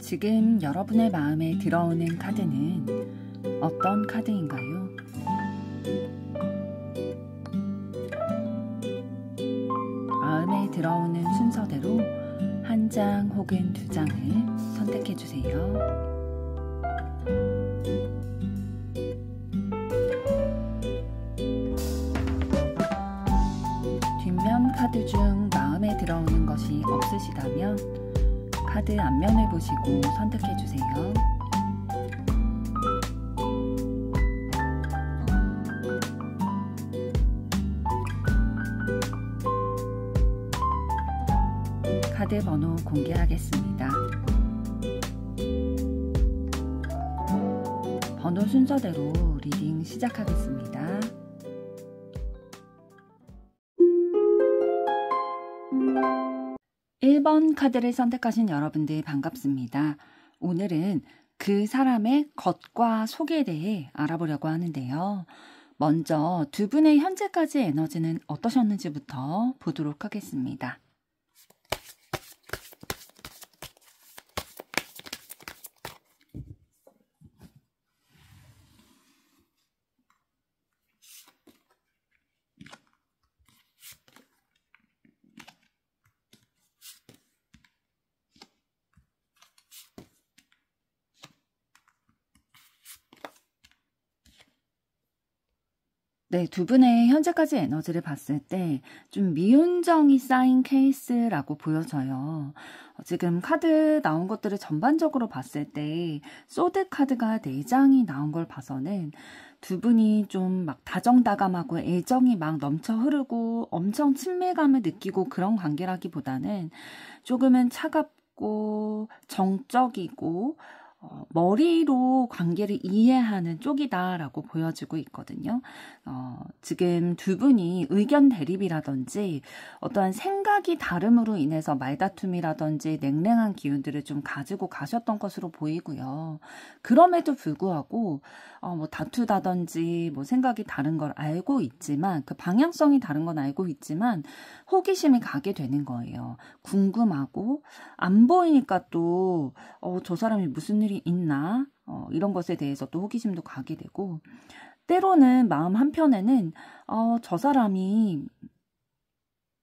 지금 여러분의 마음에 들어오는 카드는 어떤 카드인가요? 마음에 들어오는 순서대로 한 장 혹은 두 장을 선택해 주세요. 뒷면 카드 중 마음에 들어오는 것이 없으시다면 카드 앞면을 보시고 선택해 주세요. 카드 번호 공개하겠습니다. 번호 순서대로 리딩 시작하겠습니다. 1번 카드를 선택하신 여러분들 반갑습니다. 오늘은 그 사람의 겉과 속에 대해 알아보려고 하는데요. 먼저 두 분의 현재까지 에너지는 어떠셨는지부터 보도록 하겠습니다. 네, 두 분의 현재까지 에너지를 봤을 때 좀 미운정이 쌓인 케이스라고 보여져요. 지금 카드 나온 것들을 전반적으로 봤을 때 소드 카드가 4장이 나온 걸 봐서는 두 분이 좀 막 다정다감하고 애정이 막 넘쳐 흐르고 엄청 친밀감을 느끼고 그런 관계라기보다는 조금은 차갑고 정적이고 머리로 관계를 이해하는 쪽이다라고 보여지고 있거든요. 지금 두 분이 의견 대립이라든지 어떠한 생각이 다름으로 인해서 말다툼이라든지 냉랭한 기운들을 좀 가지고 가셨던 것으로 보이고요. 그럼에도 불구하고 뭐 다투다든지 뭐 생각이 다른 걸 알고 있지만 그 방향성이 다른 건 알고 있지만 호기심이 가게 되는 거예요. 궁금하고 안 보이니까 또 저 사람이 무슨 일이 있나 이런 것에 대해서 또 호기심도 가게 되고 때로는 마음 한편에는 저 사람이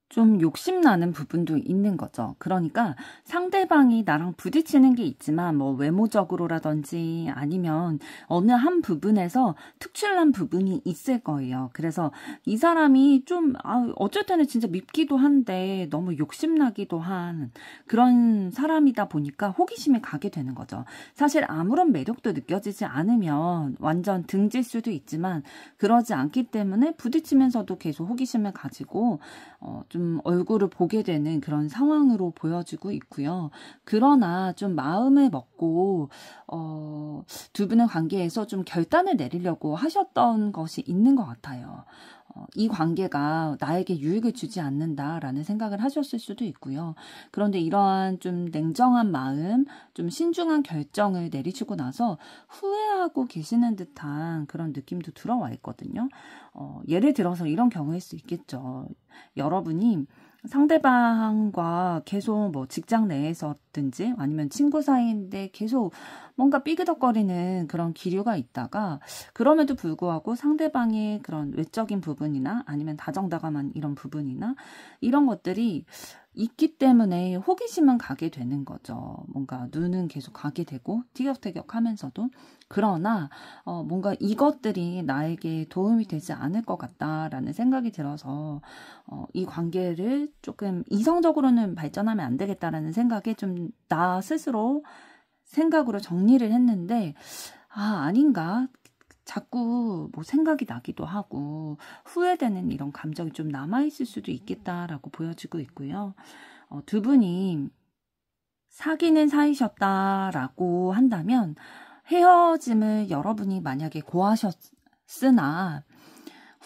좀 욕심나는 부분도 있는 거죠. 그러니까 상대방이 나랑 부딪히는 게 있지만 뭐 외모적으로라든지 아니면 어느 한 부분에서 특출난 부분이 있을 거예요. 그래서 이 사람이 좀 어쩔 때는 진짜 밉기도 한데 너무 욕심나기도 한 그런 사람이다 보니까 호기심이 가게 되는 거죠. 사실 아무런 매력도 느껴지지 않으면 완전 등질 수도 있지만 그러지 않기 때문에 부딪히면서도 계속 호기심을 가지고 좀 얼굴을 보게 되는 그런 상황으로 보여지고 있고요. 그러나 좀 마음을 먹고 두 분의 관계에서 좀 결단을 내리려고 하셨던 것이 있는 것 같아요. 이 관계가 나에게 유익을 주지 않는다라는 생각을 하셨을 수도 있고요. 그런데 이러한 좀 냉정한 마음, 좀 신중한 결정을 내리시고 나서 후회하고 계시는 듯한 그런 느낌도 들어와 있거든요. 예를 들어서 이런 경우일 수 있겠죠. 여러분이 상대방과 계속 뭐 직장 내에서든지 아니면 친구 사이인데 계속 뭔가 삐그덕거리는 그런 기류가 있다가 그럼에도 불구하고 상대방의 그런 외적인 부분이나 아니면 다정다감한 이런 부분이나 이런 것들이 있기 때문에 호기심은 가게 되는 거죠. 뭔가 눈은 계속 가게 되고 티격태격하면서도 그러나 뭔가 이것들이 나에게 도움이 되지 않을 것 같다라는 생각이 들어서 이 관계를 조금 이성적으로는 발전하면 안 되겠다라는 생각에 좀 나 스스로 생각으로 정리를 했는데 아닌가? 자꾸 뭐 생각이 나기도 하고 후회되는 이런 감정이 좀 남아있을 수도 있겠다라고 보여지고 있고요. 두 분이 사귀는 사이셨다라고 한다면 헤어짐을 여러분이 만약에 고하셨으나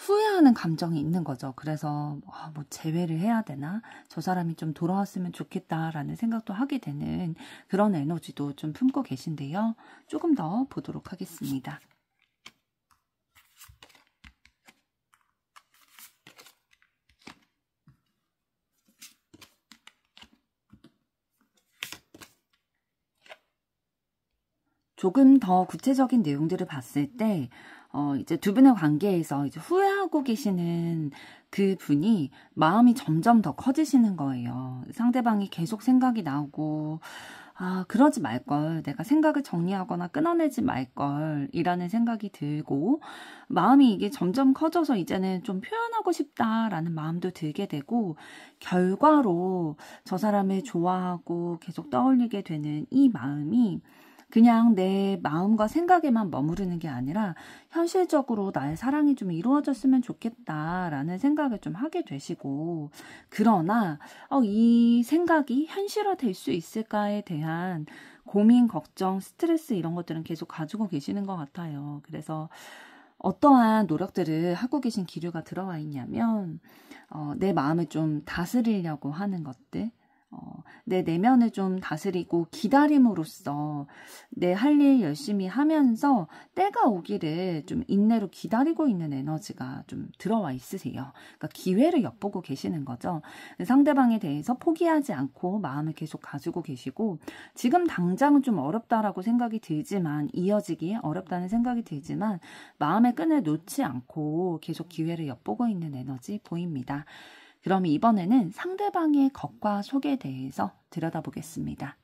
후회하는 감정이 있는 거죠. 그래서 뭐 재회를 해야 되나? 저 사람이 좀 돌아왔으면 좋겠다라는 생각도 하게 되는 그런 에너지도 좀 품고 계신데요. 조금 더 보도록 하겠습니다. 조금 더 구체적인 내용들을 봤을 때, 이제 두 분의 관계에서 이제 후회하고 계시는 그 분이 마음이 점점 더 커지시는 거예요. 상대방이 계속 생각이 나오고, 그러지 말걸. 내가 생각을 정리하거나 끊어내지 말걸. 이라는 생각이 들고, 마음이 이게 점점 커져서 이제는 좀 표현하고 싶다라는 마음도 들게 되고, 결과로 저 사람을 좋아하고 계속 떠올리게 되는 이 마음이 그냥 내 마음과 생각에만 머무르는 게 아니라 현실적으로 나의 사랑이 좀 이루어졌으면 좋겠다라는 생각을 좀 하게 되시고, 그러나 이 생각이 현실화될 수 있을까에 대한 고민, 걱정, 스트레스 이런 것들은 계속 가지고 계시는 것 같아요. 그래서 어떠한 노력들을 하고 계신 기류가 들어와 있냐면 내 마음을 좀 다스리려고 하는 것들, 내 내면을 좀 다스리고 기다림으로써 내 할 일 열심히 하면서 때가 오기를 좀 인내로 기다리고 있는 에너지가 좀 들어와 있으세요. 그러니까 기회를 엿보고 계시는 거죠. 상대방에 대해서 포기하지 않고 마음을 계속 가지고 계시고, 지금 당장은 좀 어렵다라고 생각이 들지만, 이어지기 어렵다는 생각이 들지만 마음의 끈을 놓지 않고 계속 기회를 엿보고 있는 에너지 보입니다. 그럼 이번에는 상대방의 겉과 속에 대해서 들여다보겠습니다.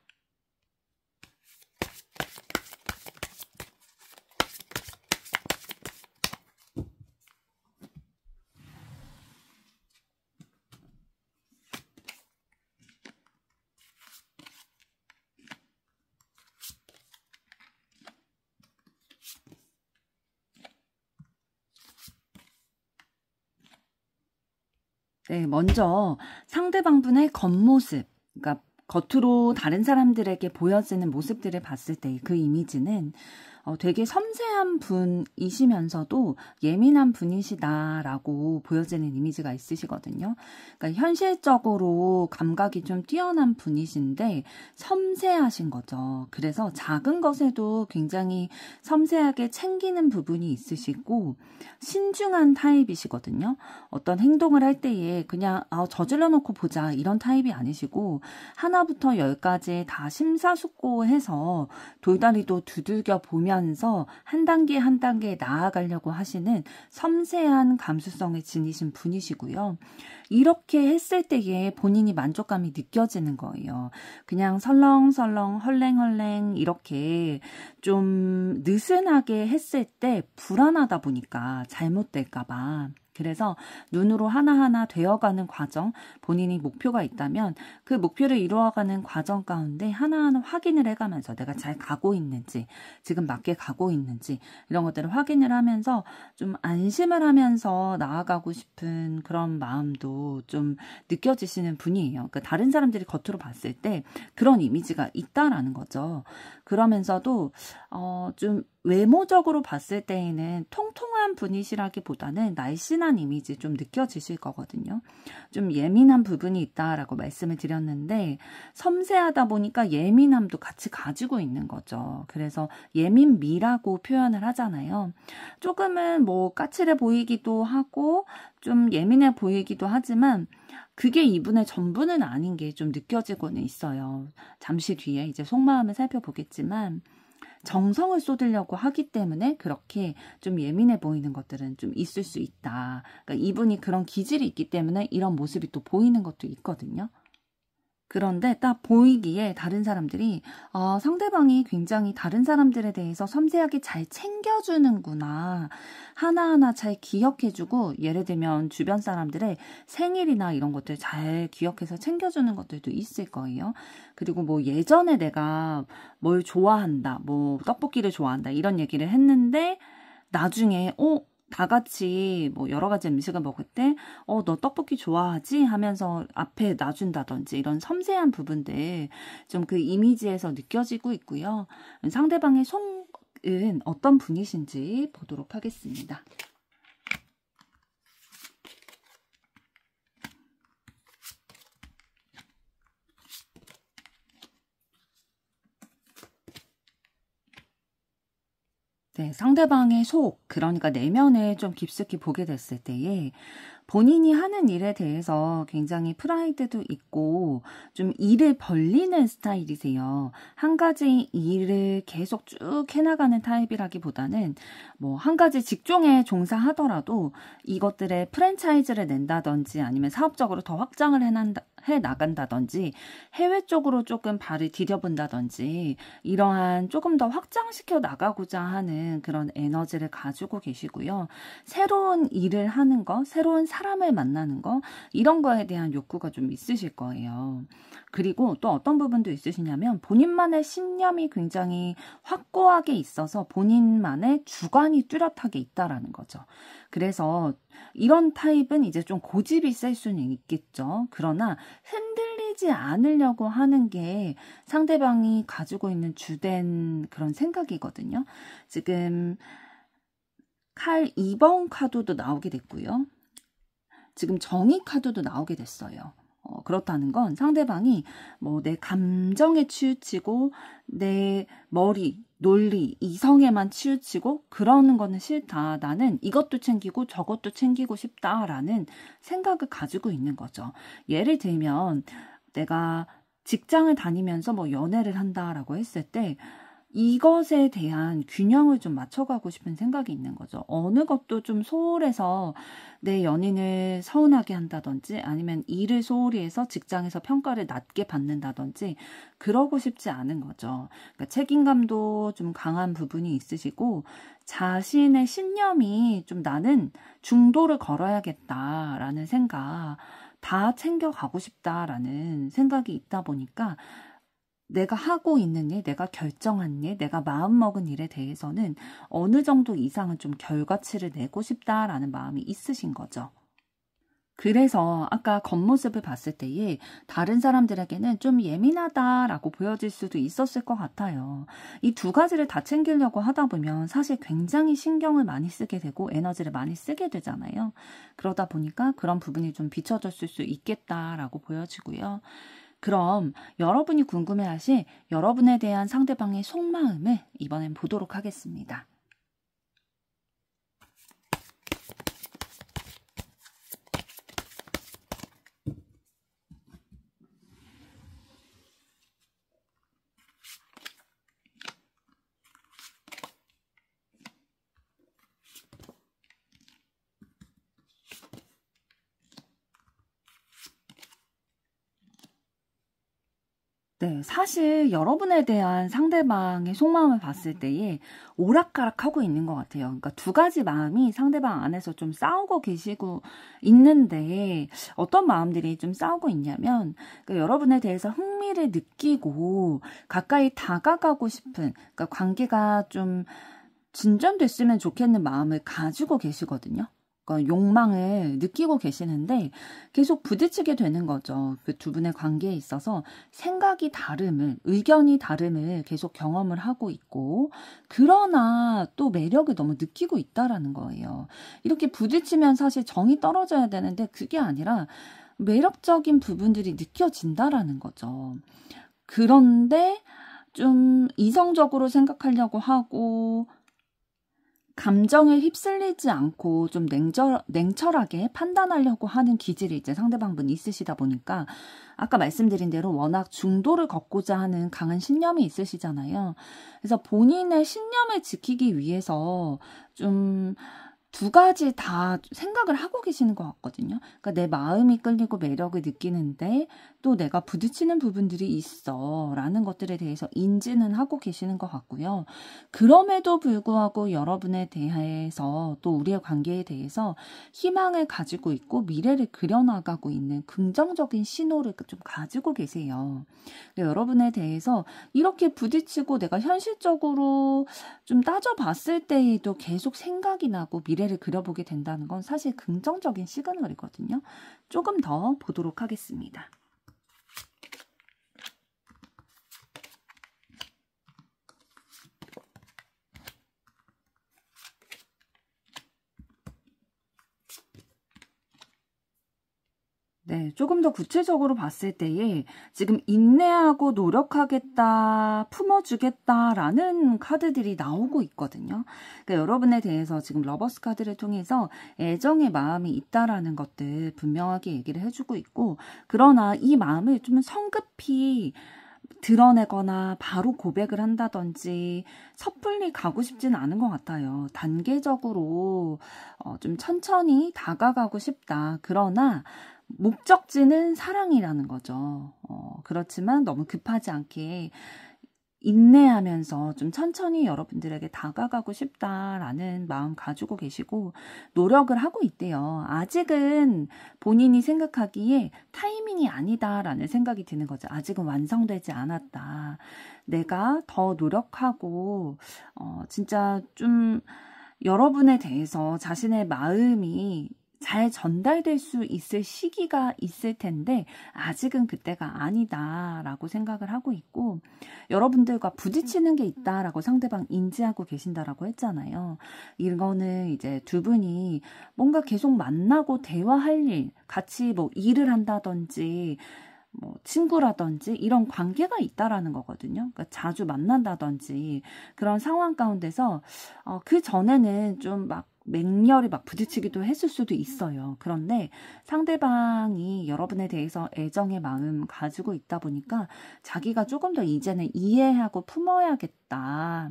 네, 먼저 상대방분의 겉모습, 그러니까 겉으로 다른 사람들에게 보여지는 모습들을 봤을 때 그 이미지는 되게 섬세한 분이시면서도 예민한 분이시다라고 보여지는 이미지가 있으시거든요. 그러니까 현실적으로 감각이 좀 뛰어난 분이신데 섬세하신 거죠. 그래서 작은 것에도 굉장히 섬세하게 챙기는 부분이 있으시고 신중한 타입이시거든요. 어떤 행동을 할 때에 그냥 저질러 놓고 보자 이런 타입이 아니시고 하나부터 열까지 다 심사숙고해서 돌다리도 두들겨 보면서 한 단계 한 단계 나아가려고 하시는 섬세한 감수성을 지니신 분이시고요. 이렇게 했을 때에 본인이 만족감이 느껴지는 거예요. 그냥 설렁설렁 헐랭헐랭 이렇게 좀 느슨하게 했을 때 불안하다 보니까 잘못될까 봐. 그래서 눈으로 하나하나 되어가는 과정, 본인이 목표가 있다면 그 목표를 이루어가는 과정 가운데 하나하나 확인을 해가면서 내가 잘 가고 있는지, 지금 맞게 가고 있는지 이런 것들을 확인을 하면서 좀 안심을 하면서 나아가고 싶은 그런 마음도 좀 느껴지시는 분이에요. 그러니까 다른 사람들이 겉으로 봤을 때 그런 이미지가 있다라는 거죠. 그러면서도 좀 외모적으로 봤을 때에는 통통한 분이시라기보다는 날씬한 이미지 좀 느껴지실 거거든요. 좀 예민한 부분이 있다라고 말씀을 드렸는데 섬세하다 보니까 예민함도 같이 가지고 있는 거죠. 그래서 예민미라고 표현을 하잖아요. 조금은 뭐 까칠해 보이기도 하고 좀 예민해 보이기도 하지만 그게 이분의 전부는 아닌 게 좀 느껴지고는 있어요. 잠시 뒤에 이제 속마음을 살펴보겠지만 정성을 쏟으려고 하기 때문에 그렇게 좀 예민해 보이는 것들은 좀 있을 수 있다. 그러니까 이분이 그런 기질이 있기 때문에 이런 모습이 또 보이는 것도 있거든요. 그런데 딱 보이기에 다른 사람들이 상대방이 굉장히 다른 사람들에 대해서 섬세하게 잘 챙겨주는구나. 하나하나 잘 기억해주고 예를 들면 주변 사람들의 생일이나 이런 것들 잘 기억해서 챙겨주는 것들도 있을 거예요. 그리고 뭐 예전에 내가 뭘 좋아한다, 뭐 떡볶이를 좋아한다 이런 얘기를 했는데 나중에 다 같이 뭐 여러 가지 음식을 먹을 때 너 떡볶이 좋아하지? 하면서 앞에 놔준다든지 이런 섬세한 부분들 좀 그 이미지에서 느껴지고 있고요. 상대방의 속은 어떤 분이신지 보도록 하겠습니다. 네, 상대방의 속, 그러니까 내면을 좀 깊숙이 보게 됐을 때에 본인이 하는 일에 대해서 굉장히 프라이드도 있고 좀 일을 벌리는 스타일이세요. 한 가지 일을 계속 쭉 해나가는 타입이라기보다는 뭐 한 가지 직종에 종사하더라도 이것들의 프랜차이즈를 낸다든지 아니면 사업적으로 더 확장을 해 나간다든지 해외 쪽으로 조금 발을 디뎌본다든지 이러한 조금 더 확장시켜 나가고자 하는 그런 에너지를 가지고 계시고요. 새로운 일을 하는 거, 새로운 사람을 만나는 거, 이런 거에 대한 욕구가 좀 있으실 거예요. 그리고 또 어떤 부분도 있으시냐면 본인만의 신념이 굉장히 확고하게 있어서 본인만의 주관이 뚜렷하게 있다라는 거죠. 그래서 이런 타입은 이제 좀 고집이 셀 수는 있겠죠. 그러나 흔들리지 않으려고 하는 게 상대방이 가지고 있는 주된 그런 생각이거든요. 지금 칼 2번 카드도 나오게 됐고요. 지금 정의 카드도 나오게 됐어요. 그렇다는 건 상대방이 뭐 내 감정에 치우치고 내 머리, 논리, 이성에만 치우치고 그러는 거는 싫다. 나는 이것도 챙기고 저것도 챙기고 싶다라는 생각을 가지고 있는 거죠. 예를 들면 내가 직장을 다니면서 뭐 연애를 한다라고 했을 때 이것에 대한 균형을 좀 맞춰가고 싶은 생각이 있는 거죠. 어느 것도 좀 소홀해서 내 연인을 서운하게 한다든지 아니면 일을 소홀히 해서 직장에서 평가를 낮게 받는다든지 그러고 싶지 않은 거죠. 그러니까 책임감도 좀 강한 부분이 있으시고 자신의 신념이 좀 나는 중도를 걸어야겠다라는 생각, 다 챙겨가고 싶다라는 생각이 있다 보니까 내가 하고 있는 일, 내가 결정한 일, 내가 마음먹은 일에 대해서는 어느 정도 이상은 좀 결과치를 내고 싶다라는 마음이 있으신 거죠. 그래서 아까 겉모습을 봤을 때에 다른 사람들에게는 좀 예민하다라고 보여질 수도 있었을 것 같아요. 이 두 가지를 다 챙기려고 하다 보면 사실 굉장히 신경을 많이 쓰게 되고 에너지를 많이 쓰게 되잖아요. 그러다 보니까 그런 부분이 좀 비춰졌을 수 있겠다라고 보여지고요. 그럼 여러분이 궁금해하실 여러분에 대한 상대방의 속마음을 이번엔 보도록 하겠습니다. 네, 사실 여러분에 대한 상대방의 속마음을 봤을 때에 오락가락하고 있는 것 같아요. 그러니까 두 가지 마음이 상대방 안에서 좀 싸우고 계시고 있는데 어떤 마음들이 좀 싸우고 있냐면 그러니까 여러분에 대해서 흥미를 느끼고 가까이 다가가고 싶은 그러니까 관계가 좀 진전됐으면 좋겠는 마음을 가지고 계시거든요. 그러니까 욕망을 느끼고 계시는데 계속 부딪히게 되는 거죠. 그 두 분의 관계에 있어서 생각이 다름을, 의견이 다름을 계속 경험을 하고 있고 그러나 또 매력을 너무 느끼고 있다라는 거예요. 이렇게 부딪히면 사실 정이 떨어져야 되는데 그게 아니라 매력적인 부분들이 느껴진다라는 거죠. 그런데 좀 이성적으로 생각하려고 하고 감정에 휩쓸리지 않고 좀 냉철하게 판단하려고 하는 기질이 이제 상대방분 있으시다 보니까 아까 말씀드린 대로 워낙 중도를 걷고자 하는 강한 신념이 있으시잖아요. 그래서 본인의 신념을 지키기 위해서 좀 두 가지 다 생각을 하고 계시는 것 같거든요. 그러니까 내 마음이 끌리고 매력을 느끼는데 또 내가 부딪히는 부분들이 있어 라는 것들에 대해서 인지는 하고 계시는 것 같고요. 그럼에도 불구하고 여러분에 대해서 또 우리의 관계에 대해서 희망을 가지고 있고 미래를 그려나가고 있는 긍정적인 신호를 좀 가지고 계세요. 여러분에 대해서 이렇게 부딪히고 내가 현실적으로 좀 따져봤을 때에도 계속 생각이 나고 미래를 그려보게 된다는 건 사실 긍정적인 시그널이거든요. 조금 더 보도록 하겠습니다. 네, 조금 더 구체적으로 봤을 때에 지금 인내하고 노력하겠다, 품어주겠다라는 카드들이 나오고 있거든요. 그러니까 여러분에 대해서 지금 러버스 카드를 통해서 애정의 마음이 있다라는 것들 분명하게 얘기를 해주고 있고, 그러나 이 마음을 좀 성급히 드러내거나 바로 고백을 한다든지 섣불리 가고 싶지는 않은 것 같아요. 단계적으로 좀 천천히 다가가고 싶다. 그러나 목적지는 사랑이라는 거죠. 그렇지만 너무 급하지 않게 인내하면서 좀 천천히 여러분들에게 다가가고 싶다라는 마음 가지고 계시고 노력을 하고 있대요. 아직은 본인이 생각하기에 타이밍이 아니다라는 생각이 드는 거죠. 아직은 완성되지 않았다. 내가 더 노력하고 진짜 좀 여러분에 대해서 자신의 마음이 잘 전달될 수 있을 시기가 있을 텐데 아직은 그때가 아니다라고 생각을 하고 있고, 여러분들과 부딪히는 게 있다라고 상대방 인지하고 계신다라고 했잖아요. 이거는 이제 두 분이 뭔가 계속 만나고 대화할 일, 같이 뭐 일을 한다든지 뭐 친구라든지 이런 관계가 있다라는 거거든요. 그러니까 자주 만난다든지 그런 상황 가운데서 그 전에는 좀 막 맹렬히 막 부딪히기도 했을 수도 있어요. 그런데 상대방이 여러분에 대해서 애정의 마음 가지고 있다 보니까 자기가 조금 더 이제는 이해하고 품어야겠다.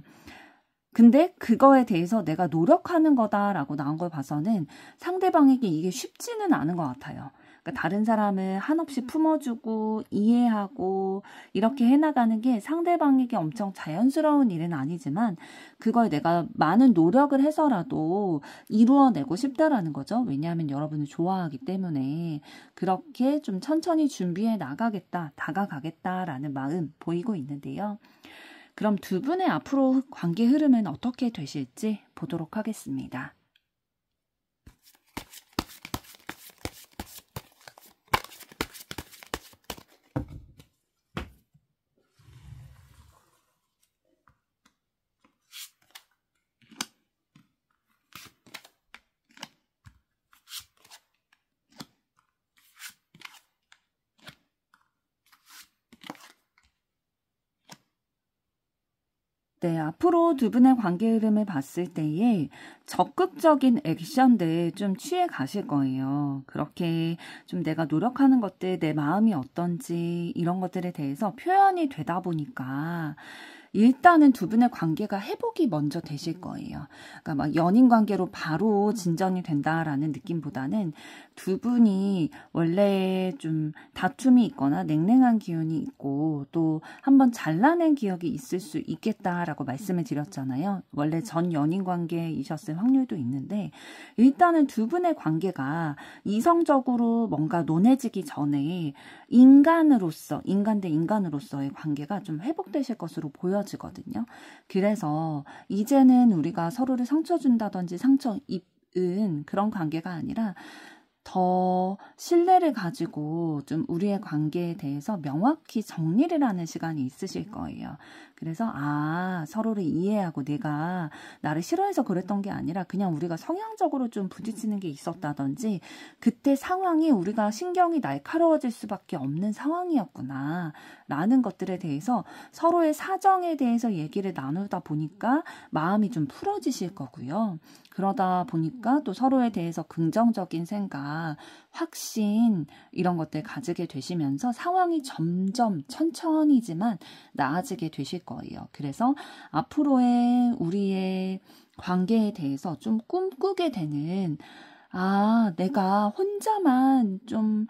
근데 그거에 대해서 내가 노력하는 거다라고 나온 걸 봐서는 상대방에게 이게 쉽지는 않은 것 같아요. 그러니까 다른 사람을 한없이 품어주고 이해하고 이렇게 해나가는 게 상대방에게 엄청 자연스러운 일은 아니지만 그걸 내가 많은 노력을 해서라도 이루어내고 싶다라는 거죠. 왜냐하면 여러분을 좋아하기 때문에 그렇게 좀 천천히 준비해 나가겠다, 다가가겠다라는 마음 보이고 있는데요. 그럼 두 분의 앞으로 관계 흐름은 어떻게 되실지 보도록 하겠습니다. 네, 앞으로 두 분의 관계 흐름을 봤을 때에 적극적인 액션들 좀 취해 가실 거예요. 그렇게 좀 내가 노력하는 것들, 내 마음이 어떤지 이런 것들에 대해서 표현이 되다 보니까 일단은 두 분의 관계가 회복이 먼저 되실 거예요. 그러니까 막 연인 관계로 바로 진전이 된다라는 느낌보다는 두 분이 원래 좀 다툼이 있거나 냉랭한 기운이 있고 또 한번 잘라낸 기억이 있을 수 있겠다라고 말씀을 드렸잖아요. 원래 전 연인 관계이셨을 확률도 있는데 일단은 두 분의 관계가 이성적으로 뭔가 논해지기 전에 인간으로서, 인간 대 인간으로서의 관계가 좀 회복되실 것으로 보여지거든요. 그래서 이제는 우리가 서로를 상처 준다든지 상처 입은 그런 관계가 아니라 더 신뢰를 가지고 좀 우리의 관계에 대해서 명확히 정리를 하는 시간이 있으실 거예요. 그래서 서로를 이해하고 내가 나를 싫어해서 그랬던 게 아니라 그냥 우리가 성향적으로 좀 부딪히는 게 있었다든지 그때 상황이 우리가 신경이 날카로워질 수밖에 없는 상황이었구나 라는 것들에 대해서 서로의 사정에 대해서 얘기를 나누다 보니까 마음이 좀 풀어지실 거고요. 그러다 보니까 또 서로에 대해서 긍정적인 생각, 확신 이런 것들 가지게 되시면서 상황이 점점 천천히지만 나아지게 되실 거예요. 그래서 앞으로의 우리의 관계에 대해서 좀 꿈꾸게 되는 내가 혼자만 좀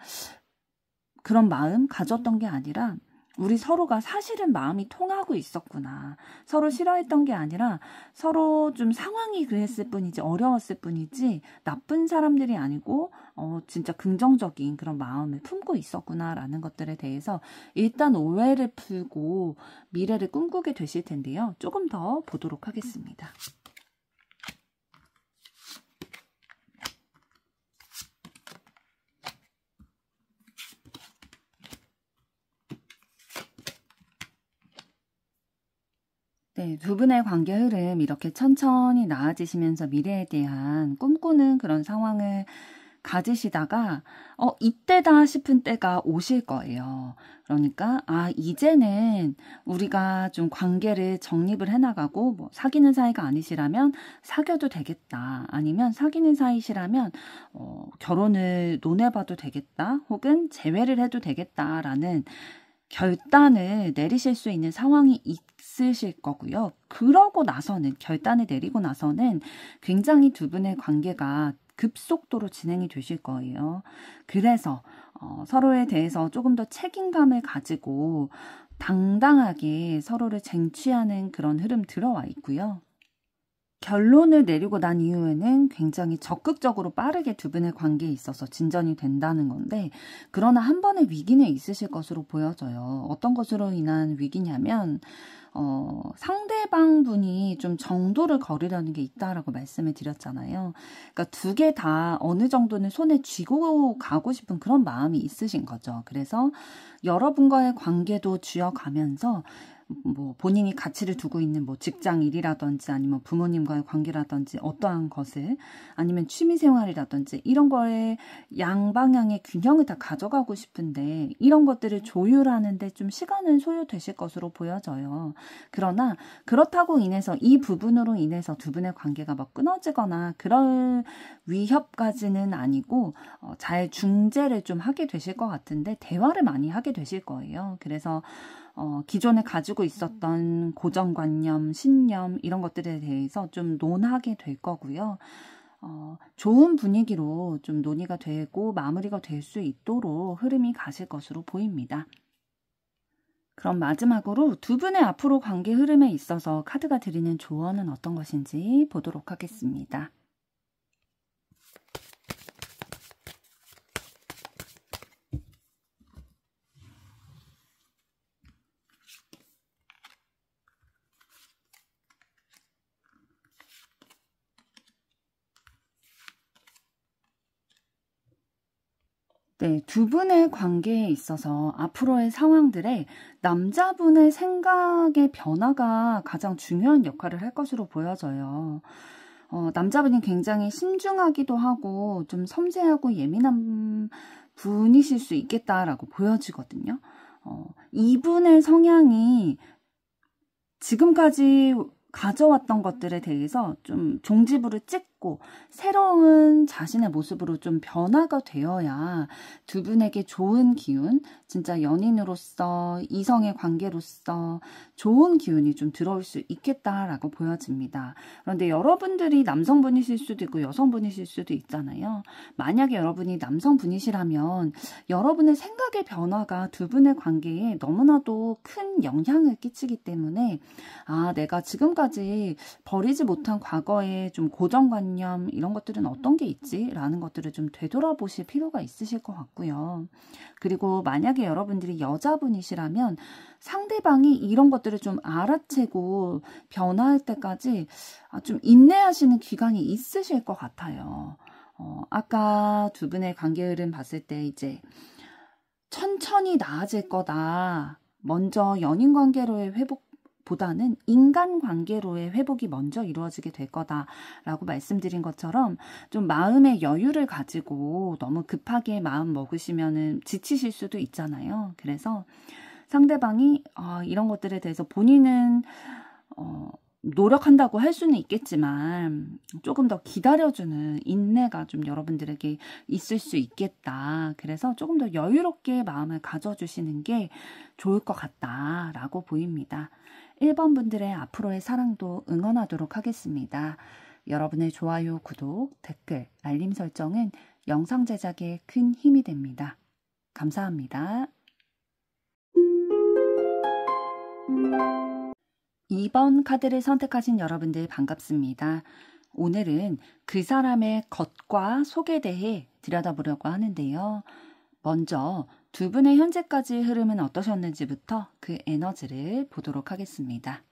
그런 마음 가졌던 게 아니라 우리 서로가 사실은 마음이 통하고 있었구나. 서로 싫어했던 게 아니라 서로 좀 상황이 그랬을 뿐이지 어려웠을 뿐이지 나쁜 사람들이 아니고 진짜 긍정적인 그런 마음을 품고 있었구나라는 것들에 대해서 일단 오해를 풀고 미래를 꿈꾸게 되실 텐데요. 조금 더 보도록 하겠습니다. 네, 두 분의 관계 흐름 이렇게 천천히 나아지시면서 미래에 대한 꿈꾸는 그런 상황을 가지시다가 이때다 싶은 때가 오실 거예요. 그러니까 이제는 우리가 좀 관계를 정립을 해나가고 뭐 사귀는 사이가 아니시라면 사귀어도 되겠다. 아니면 사귀는 사이시라면 결혼을 논해봐도 되겠다. 혹은 재회를 해도 되겠다라는 결단을 내리실 수 있는 상황이 있으실 거고요. 그러고 나서는 결단을 내리고 나서는 굉장히 두 분의 관계가 급속도로 진행이 되실 거예요. 그래서 서로에 대해서 조금 더 책임감을 가지고 당당하게 서로를 쟁취하는 그런 흐름 들어와 있고요. 결론을 내리고 난 이후에는 굉장히 적극적으로 빠르게 두 분의 관계에 있어서 진전이 된다는 건데, 그러나 한 번의 위기는 있으실 것으로 보여져요. 어떤 것으로 인한 위기냐면 상대방 분이 좀 정도를 거르려는 게 있다라고 말씀을 드렸잖아요. 그러니까 두 개 다 어느 정도는 손에 쥐고 가고 싶은 그런 마음이 있으신 거죠. 그래서 여러분과의 관계도 쥐어가면서 뭐 본인이 가치를 두고 있는 뭐 직장 일이라든지 아니면 부모님과의 관계라든지 어떠한 것을 아니면 취미 생활이라든지 이런 거에 양방향의 균형을 다 가져가고 싶은데 이런 것들을 조율하는데 좀 시간은 소요되실 것으로 보여져요. 그러나 그렇다고 인해서 이 부분으로 인해서 두 분의 관계가 막 끊어지거나 그럴 위협까지는 아니고 잘 중재를 좀 하게 되실 것 같은데 대화를 많이 하게 되실 거예요. 그래서 기존에 가지고 있었던 고정관념, 신념 이런 것들에 대해서 좀 논하게 될 거고요. 좋은 분위기로 좀 논의가 되고 마무리가 될 수 있도록 흐름이 가실 것으로 보입니다. 그럼 마지막으로 두 분의 앞으로 관계 흐름에 있어서 카드가 드리는 조언은 어떤 것인지 보도록 하겠습니다. 네, 두 분의 관계에 있어서 앞으로의 상황들에 남자분의 생각의 변화가 가장 중요한 역할을 할 것으로 보여져요. 남자분이 굉장히 신중하기도 하고 좀 섬세하고 예민한 분이실 수 있겠다라고 보여지거든요. 이분의 성향이 지금까지 가져왔던 것들에 대해서 좀 종지부를 찍고 새로운 자신의 모습으로 좀 변화가 되어야 두 분에게 좋은 기운, 진짜 연인으로서 이성의 관계로서 좋은 기운이 좀 들어올 수 있겠다라고 보여집니다. 그런데 여러분들이 남성분이실 수도 있고 여성분이실 수도 있잖아요. 만약에 여러분이 남성분이시라면 여러분의 생각의 변화가 두 분의 관계에 너무나도 큰 영향을 끼치기 때문에 내가 지금까지 버리지 못한 과거의 좀 고정관념 이런 것들은 어떤 게 있지? 라는 것들을 좀 되돌아보실 필요가 있으실 것 같고요. 그리고 만약에 여러분들이 여자분이시라면 상대방이 이런 것들을 좀 알아채고 변화할 때까지 좀 인내하시는 기간이 있으실 것 같아요. 아까 두 분의 관계 흐름 봤을 때 이제 천천히 나아질 거다. 먼저 연인 관계로의 회복보다는 인간관계로의 회복이 먼저 이루어지게 될 거다라고 말씀드린 것처럼 좀 마음의 여유를 가지고 너무 급하게 마음 먹으시면은 지치실 수도 있잖아요. 그래서 상대방이 이런 것들에 대해서 본인은 노력한다고 할 수는 있겠지만 조금 더 기다려주는 인내가 좀 여러분들에게 있을 수 있겠다. 그래서 조금 더 여유롭게 마음을 가져주시는 게 좋을 것 같다라고 보입니다. 1번 분들의 앞으로의 사랑도 응원하도록 하겠습니다. 여러분의 좋아요, 구독, 댓글, 알림 설정은 영상 제작에 큰 힘이 됩니다. 감사합니다. 2번 카드를 선택하신 여러분들 반갑습니다. 오늘은 그 사람의 겉과 속에 대해 들여다보려고 하는데요. 먼저 두 분의 현재까지 흐름은 어떠셨는지부터 그 에너지를 보도록 하겠습니다.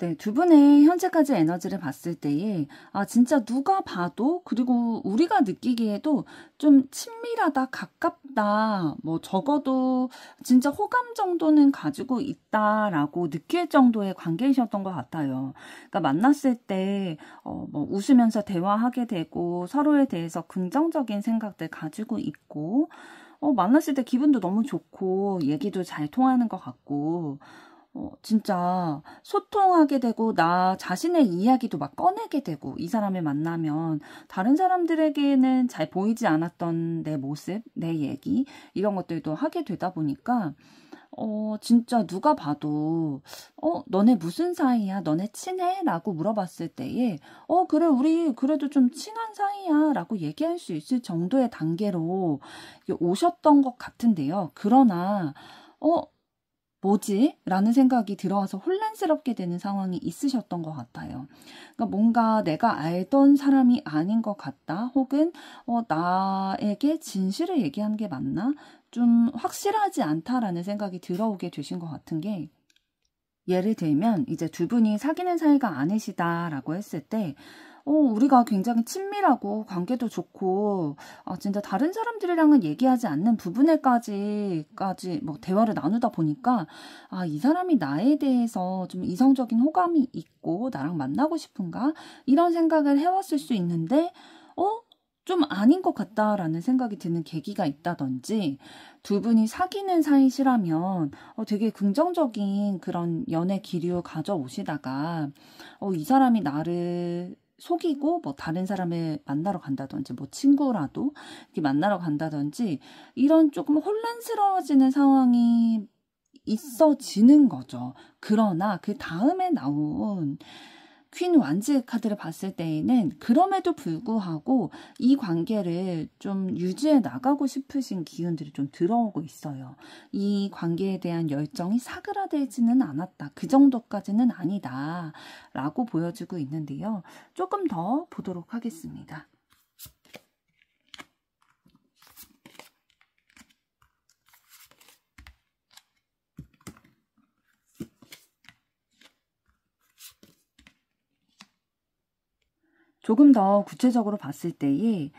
네, 두 분의 현재까지 에너지를 봤을 때에, 아, 진짜 누가 봐도, 그리고 우리가 느끼기에도 좀 친밀하다, 가깝다, 뭐, 적어도 진짜 호감 정도는 가지고 있다라고 느낄 정도의 관계이셨던 것 같아요. 그러니까 만났을 때, 뭐, 웃으면서 대화하게 되고, 서로에 대해서 긍정적인 생각들 가지고 있고, 만났을 때 기분도 너무 좋고, 얘기도 잘 통하는 것 같고, 진짜 소통하게 되고 나 자신의 이야기도 막 꺼내게 되고 이 사람을 만나면 다른 사람들에게는 잘 보이지 않았던 내 모습, 내 얘기 이런 것들도 하게 되다 보니까 진짜 누가 봐도 너네 무슨 사이야? 너네 친해? 라고 물어봤을 때에 그래 우리 그래도 좀 친한 사이야 라고 얘기할 수 있을 정도의 단계로 오셨던 것 같은데요. 그러나 뭐지? 라는 생각이 들어와서 혼란스럽게 되는 상황이 있으셨던 것 같아요. 그러니까 뭔가 내가 알던 사람이 아닌 것 같다. 혹은 나에게 진실을 얘기하는 게 맞나? 좀 확실하지 않다라는 생각이 들어오게 되신 것 같은 게 예를 들면 이제 두 분이 사귀는 사이가 아니시다라고 했을 때 우리가 굉장히 친밀하고 관계도 좋고, 진짜 다른 사람들이랑은 얘기하지 않는 부분에까지 뭐 대화를 나누다 보니까, 이 사람이 나에 대해서 좀 이성적인 호감이 있고, 나랑 만나고 싶은가? 이런 생각을 해왔을 수 있는데, 좀 아닌 것 같다라는 생각이 드는 계기가 있다든지, 두 분이 사귀는 사이시라면 되게 긍정적인 그런 연애 기류 가져오시다가, 이 사람이 나를 속이고 뭐 다른 사람을 만나러 간다든지 뭐 친구라도 이렇게 만나러 간다든지 이런 조금 혼란스러워지는 상황이 있어지는 거죠. 그러나 그 다음에 나온 퀸 완즈 카드를 봤을 때에는 그럼에도 불구하고 이 관계를 좀 유지해 나가고 싶으신 기운들이 좀 들어오고 있어요. 이 관계에 대한 열정이 사그라들지는 않았다. 그 정도까지는 아니다. 라고 보여주고 있는데요. 조금 더 보도록 하겠습니다. 조금 더 구체적으로 봤을 때에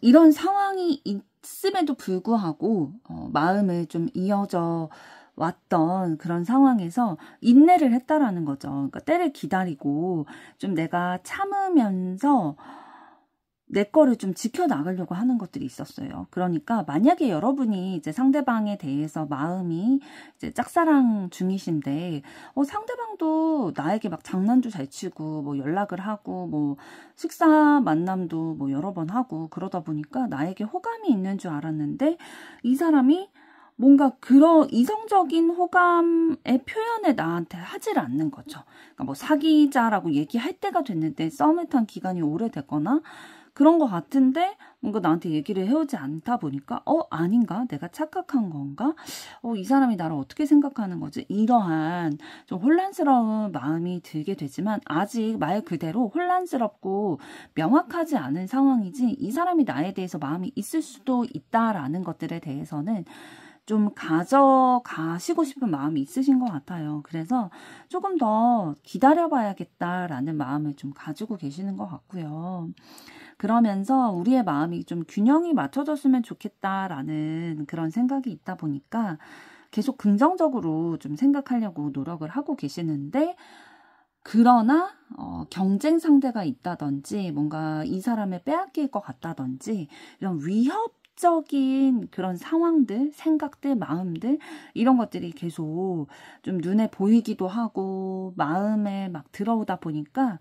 이런 상황이 있음에도 불구하고 마음을 좀 이어져 왔던 그런 상황에서 인내를 했다라는 거죠. 그러니까 때를 기다리고 좀 내가 참으면서 내 거를 좀 지켜나가려고 하는 것들이 있었어요. 그러니까 만약에 여러분이 이제 상대방에 대해서 마음이 이제 짝사랑 중이신데, 상대방도 나에게 막 장난도 잘 치고, 뭐 연락을 하고, 뭐 식사 만남도 뭐 여러 번 하고, 그러다 보니까 나에게 호감이 있는 줄 알았는데, 이 사람이 뭔가 그런 이성적인 호감의 표현을 나한테 하질 않는 거죠. 그러니까 뭐 사귀자라고 얘기할 때가 됐는데 썸을 탄 기간이 오래됐거나 그런 것 같은데 뭔가 나한테 얘기를 해오지 않다 보니까 아닌가? 내가 착각한 건가? 이 사람이 나를 어떻게 생각하는 거지? 이러한 좀 혼란스러운 마음이 들게 되지만 아직 말 그대로 혼란스럽고 명확하지 않은 상황이지 이 사람이 나에 대해서 마음이 있을 수도 있다라는 것들에 대해서는 좀 가져가시고 싶은 마음이 있으신 것 같아요. 그래서 조금 더 기다려봐야겠다라는 마음을 좀 가지고 계시는 것 같고요. 그러면서 우리의 마음이 좀 균형이 맞춰졌으면 좋겠다라는 그런 생각이 있다 보니까 계속 긍정적으로 좀 생각하려고 노력을 하고 계시는데 그러나 경쟁 상대가 있다든지 뭔가 이 사람을 빼앗길 것 같다든지 이런 위협적인 그런 상황들, 생각들, 마음들 이런 것들이 계속 좀 눈에 보이기도 하고 마음에 막 들어오다 보니까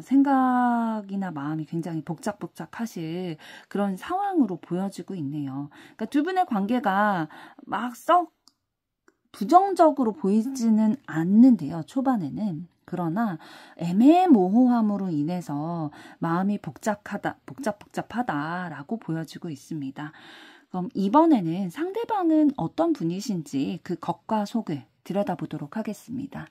생각이나 마음이 굉장히 복작복작하실 그런 상황으로 보여지고 있네요. 그러니까 두 분의 관계가 막 썩 부정적으로 보이지는 않는데요. 초반에는. 그러나 애매모호함으로 인해서 마음이 복잡하다라고 보여지고 있습니다. 그럼 이번에는 상대방은 어떤 분이신지 그 겉과 속을 들여다보도록 하겠습니다.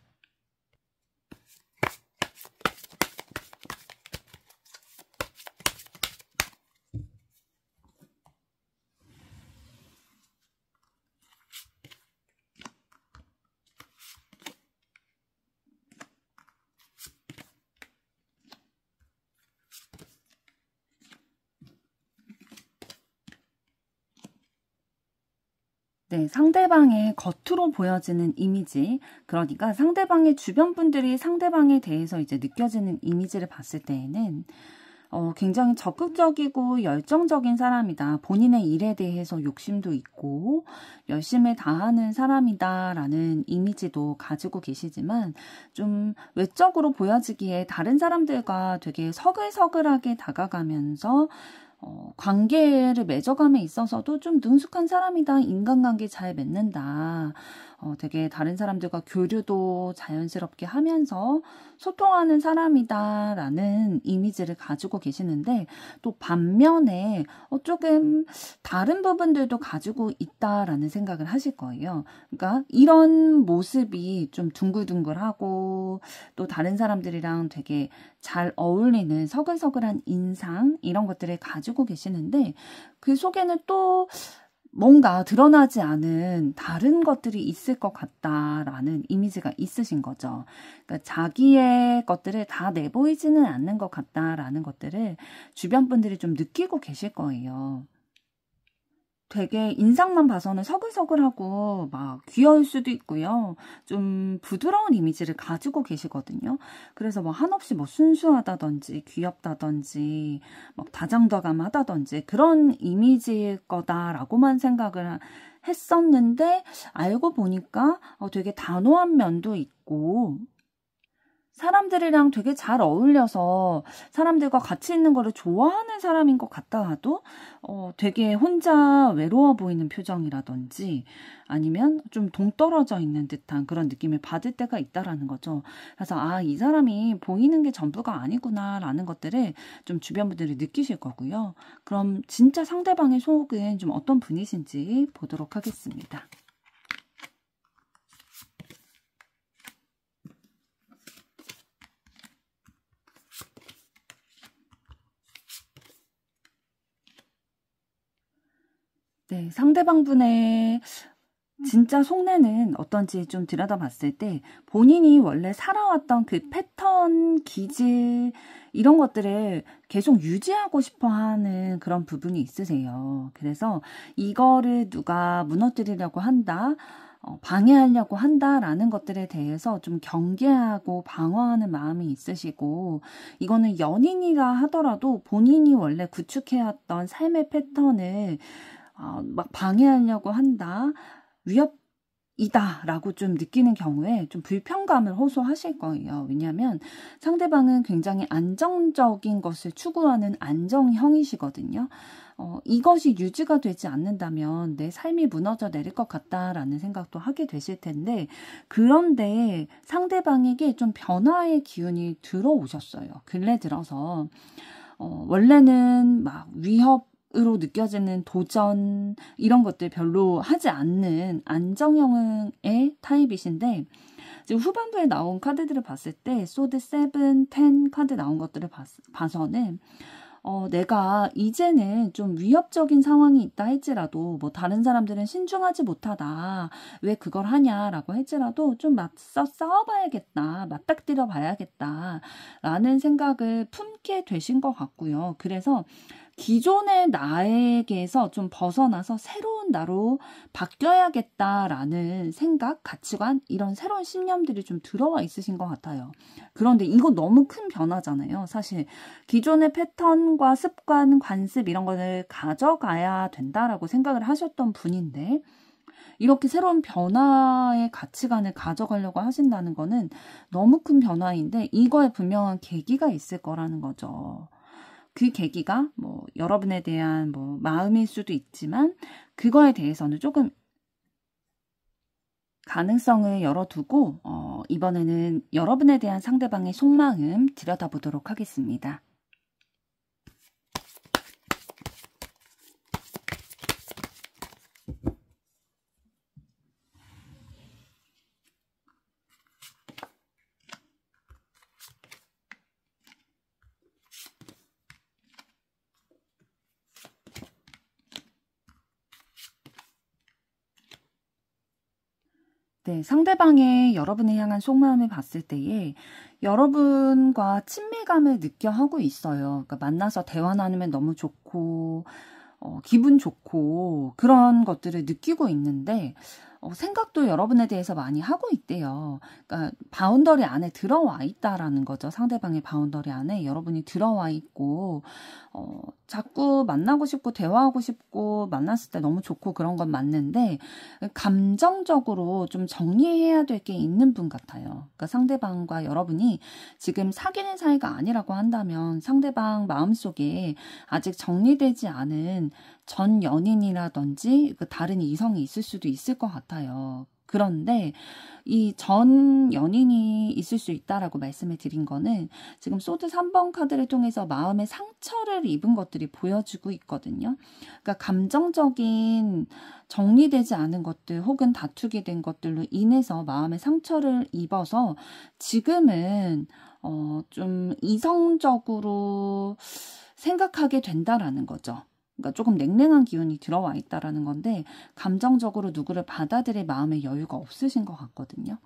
네, 상대방의 겉으로 보여지는 이미지, 그러니까 상대방의 주변 분들이 상대방에 대해서 이제 느껴지는 이미지를 봤을 때에는 굉장히 적극적이고 열정적인 사람이다. 본인의 일에 대해서 욕심도 있고 열심히 다하는 사람이다라는 이미지도 가지고 계시지만 좀 외적으로 보여지기에 다른 사람들과 되게 서글서글하게 다가가면서 관계를 맺어감에 있어서도 좀 능숙한 사람이다. 인간관계 잘 맺는다. 되게 다른 사람들과 교류도 자연스럽게 하면서 소통하는 사람이다라는 이미지를 가지고 계시는데 또 반면에 조금 다른 부분들도 가지고 있다라는 생각을 하실 거예요. 그러니까 이런 모습이 좀 둥글둥글하고 또 다른 사람들이랑 되게 잘 어울리는 서글서글한 인상 이런 것들을 가지고 계시는데 그 속에는 또 뭔가 드러나지 않은 다른 것들이 있을 것 같다라는 이미지가 있으신 거죠. 그러니까 자기의 것들을 다 내보이지는 않는 것 같다라는 것들을 주변 분들이 좀 느끼고 계실 거예요. 되게 인상만 봐서는 서글서글하고 막 귀여울 수도 있고요. 좀 부드러운 이미지를 가지고 계시거든요. 그래서 뭐 한없이 뭐 순수하다든지 귀엽다든지 막 다정다감하다든지 그런 이미지일 거다라고만 생각을 했었는데 알고 보니까 되게 단호한 면도 있고 사람들이랑 되게 잘 어울려서 사람들과 같이 있는 거를 좋아하는 사람인 것 같다 하도 되게 혼자 외로워 보이는 표정이라든지 아니면 좀 동떨어져 있는 듯한 그런 느낌을 받을 때가 있다라는 거죠. 그래서 아, 이 사람이 보이는 게 전부가 아니구나라는 것들을 좀 주변 분들이 느끼실 거고요. 그럼 진짜 상대방의 속은 좀 어떤 분이신지 보도록 하겠습니다. 네, 상대방 분의 진짜 속내는 어떤지 좀 들여다봤을 때 본인이 원래 살아왔던 그 패턴, 기질 이런 것들을 계속 유지하고 싶어 하는 그런 부분이 있으세요. 그래서 이거를 누가 무너뜨리려고 한다, 방해하려고 한다라는 것들에 대해서 좀 경계하고 방어하는 마음이 있으시고 이거는 연인이라 하더라도 본인이 원래 구축해왔던 삶의 패턴을 막 방해하려고 한다, 위협이다라고 좀 느끼는 경우에 좀 불편감을 호소하실 거예요. 왜냐하면 상대방은 굉장히 안정적인 것을 추구하는 안정형이시거든요. 이것이 유지가 되지 않는다면 내 삶이 무너져 내릴 것 같다라는 생각도 하게 되실 텐데 그런데 상대방에게 좀 변화의 기운이 들어오셨어요. 근래 들어서 원래는 막 위협으로 느껴지는 도전 이런 것들 별로 하지 않는 안정형의 타입이신데 지금 후반부에 나온 카드들을 봤을 때 소드 7, 10 카드 나온 것들을 봐서는 내가 이제는 좀 위협적인 상황이 있다 할지라도 뭐 다른 사람들은 신중하지 못하다 왜 그걸 하냐라고 할지라도 좀 맞서 싸워봐야겠다 맞닥뜨려 봐야겠다 라는 생각을 품게 되신 것 같고요. 그래서 기존의 나에게서 좀 벗어나서 새로운 나로 바뀌어야겠다라는 생각, 가치관 이런 새로운 신념들이 좀 들어와 있으신 것 같아요. 그런데 이거 너무 큰 변화잖아요. 사실 기존의 패턴과 습관, 관습 이런 거를 가져가야 된다라고 생각을 하셨던 분인데 이렇게 새로운 변화의 가치관을 가져가려고 하신다는 거는 너무 큰 변화인데 이거에 분명한 계기가 있을 거라는 거죠. 그 계기가 뭐 여러분에 대한 뭐 마음일 수도 있지만 그거에 대해서는 조금 가능성을 열어두고 이번에는 여러분에 대한 상대방의 속마음 들여다보도록 하겠습니다. 네, 상대방의 여러분을 향한 속마음을 봤을 때에 여러분과 친밀감을 느껴 하고 있어요. 그러니까 만나서 대화 나누면 너무 좋고 기분 좋고 그런 것들을 느끼고 있는데 생각도 여러분에 대해서 많이 하고 있대요. 그러니까 바운더리 안에 들어와 있다라는 거죠. 상대방의 바운더리 안에 여러분이 들어와 있고 자꾸 만나고 싶고 대화하고 싶고 만났을 때 너무 좋고 그런 건 맞는데 감정적으로 좀 정리해야 될 게 있는 분 같아요. 그러니까 상대방과 여러분이 지금 사귀는 사이가 아니라고 한다면 상대방 마음속에 아직 정리되지 않은 전 연인이라든지 그 다른 이성이 있을 수도 있을 것 같아요. 그런데 이 전 연인이 있을 수 있다라고 말씀을 드린 거는 지금 소드 3번 카드를 통해서 마음의 상처를 입은 것들이 보여주고 있거든요. 그러니까 감정적인 정리되지 않은 것들 혹은 다투게 된 것들로 인해서 마음의 상처를 입어서 지금은 좀 이성적으로 생각하게 된다라는 거죠. 그러니까 조금 냉랭한 기운이 들어와 있다라는 건데 감정적으로 누구를 받아들일 마음의 여유가 없으신 것 같거든요.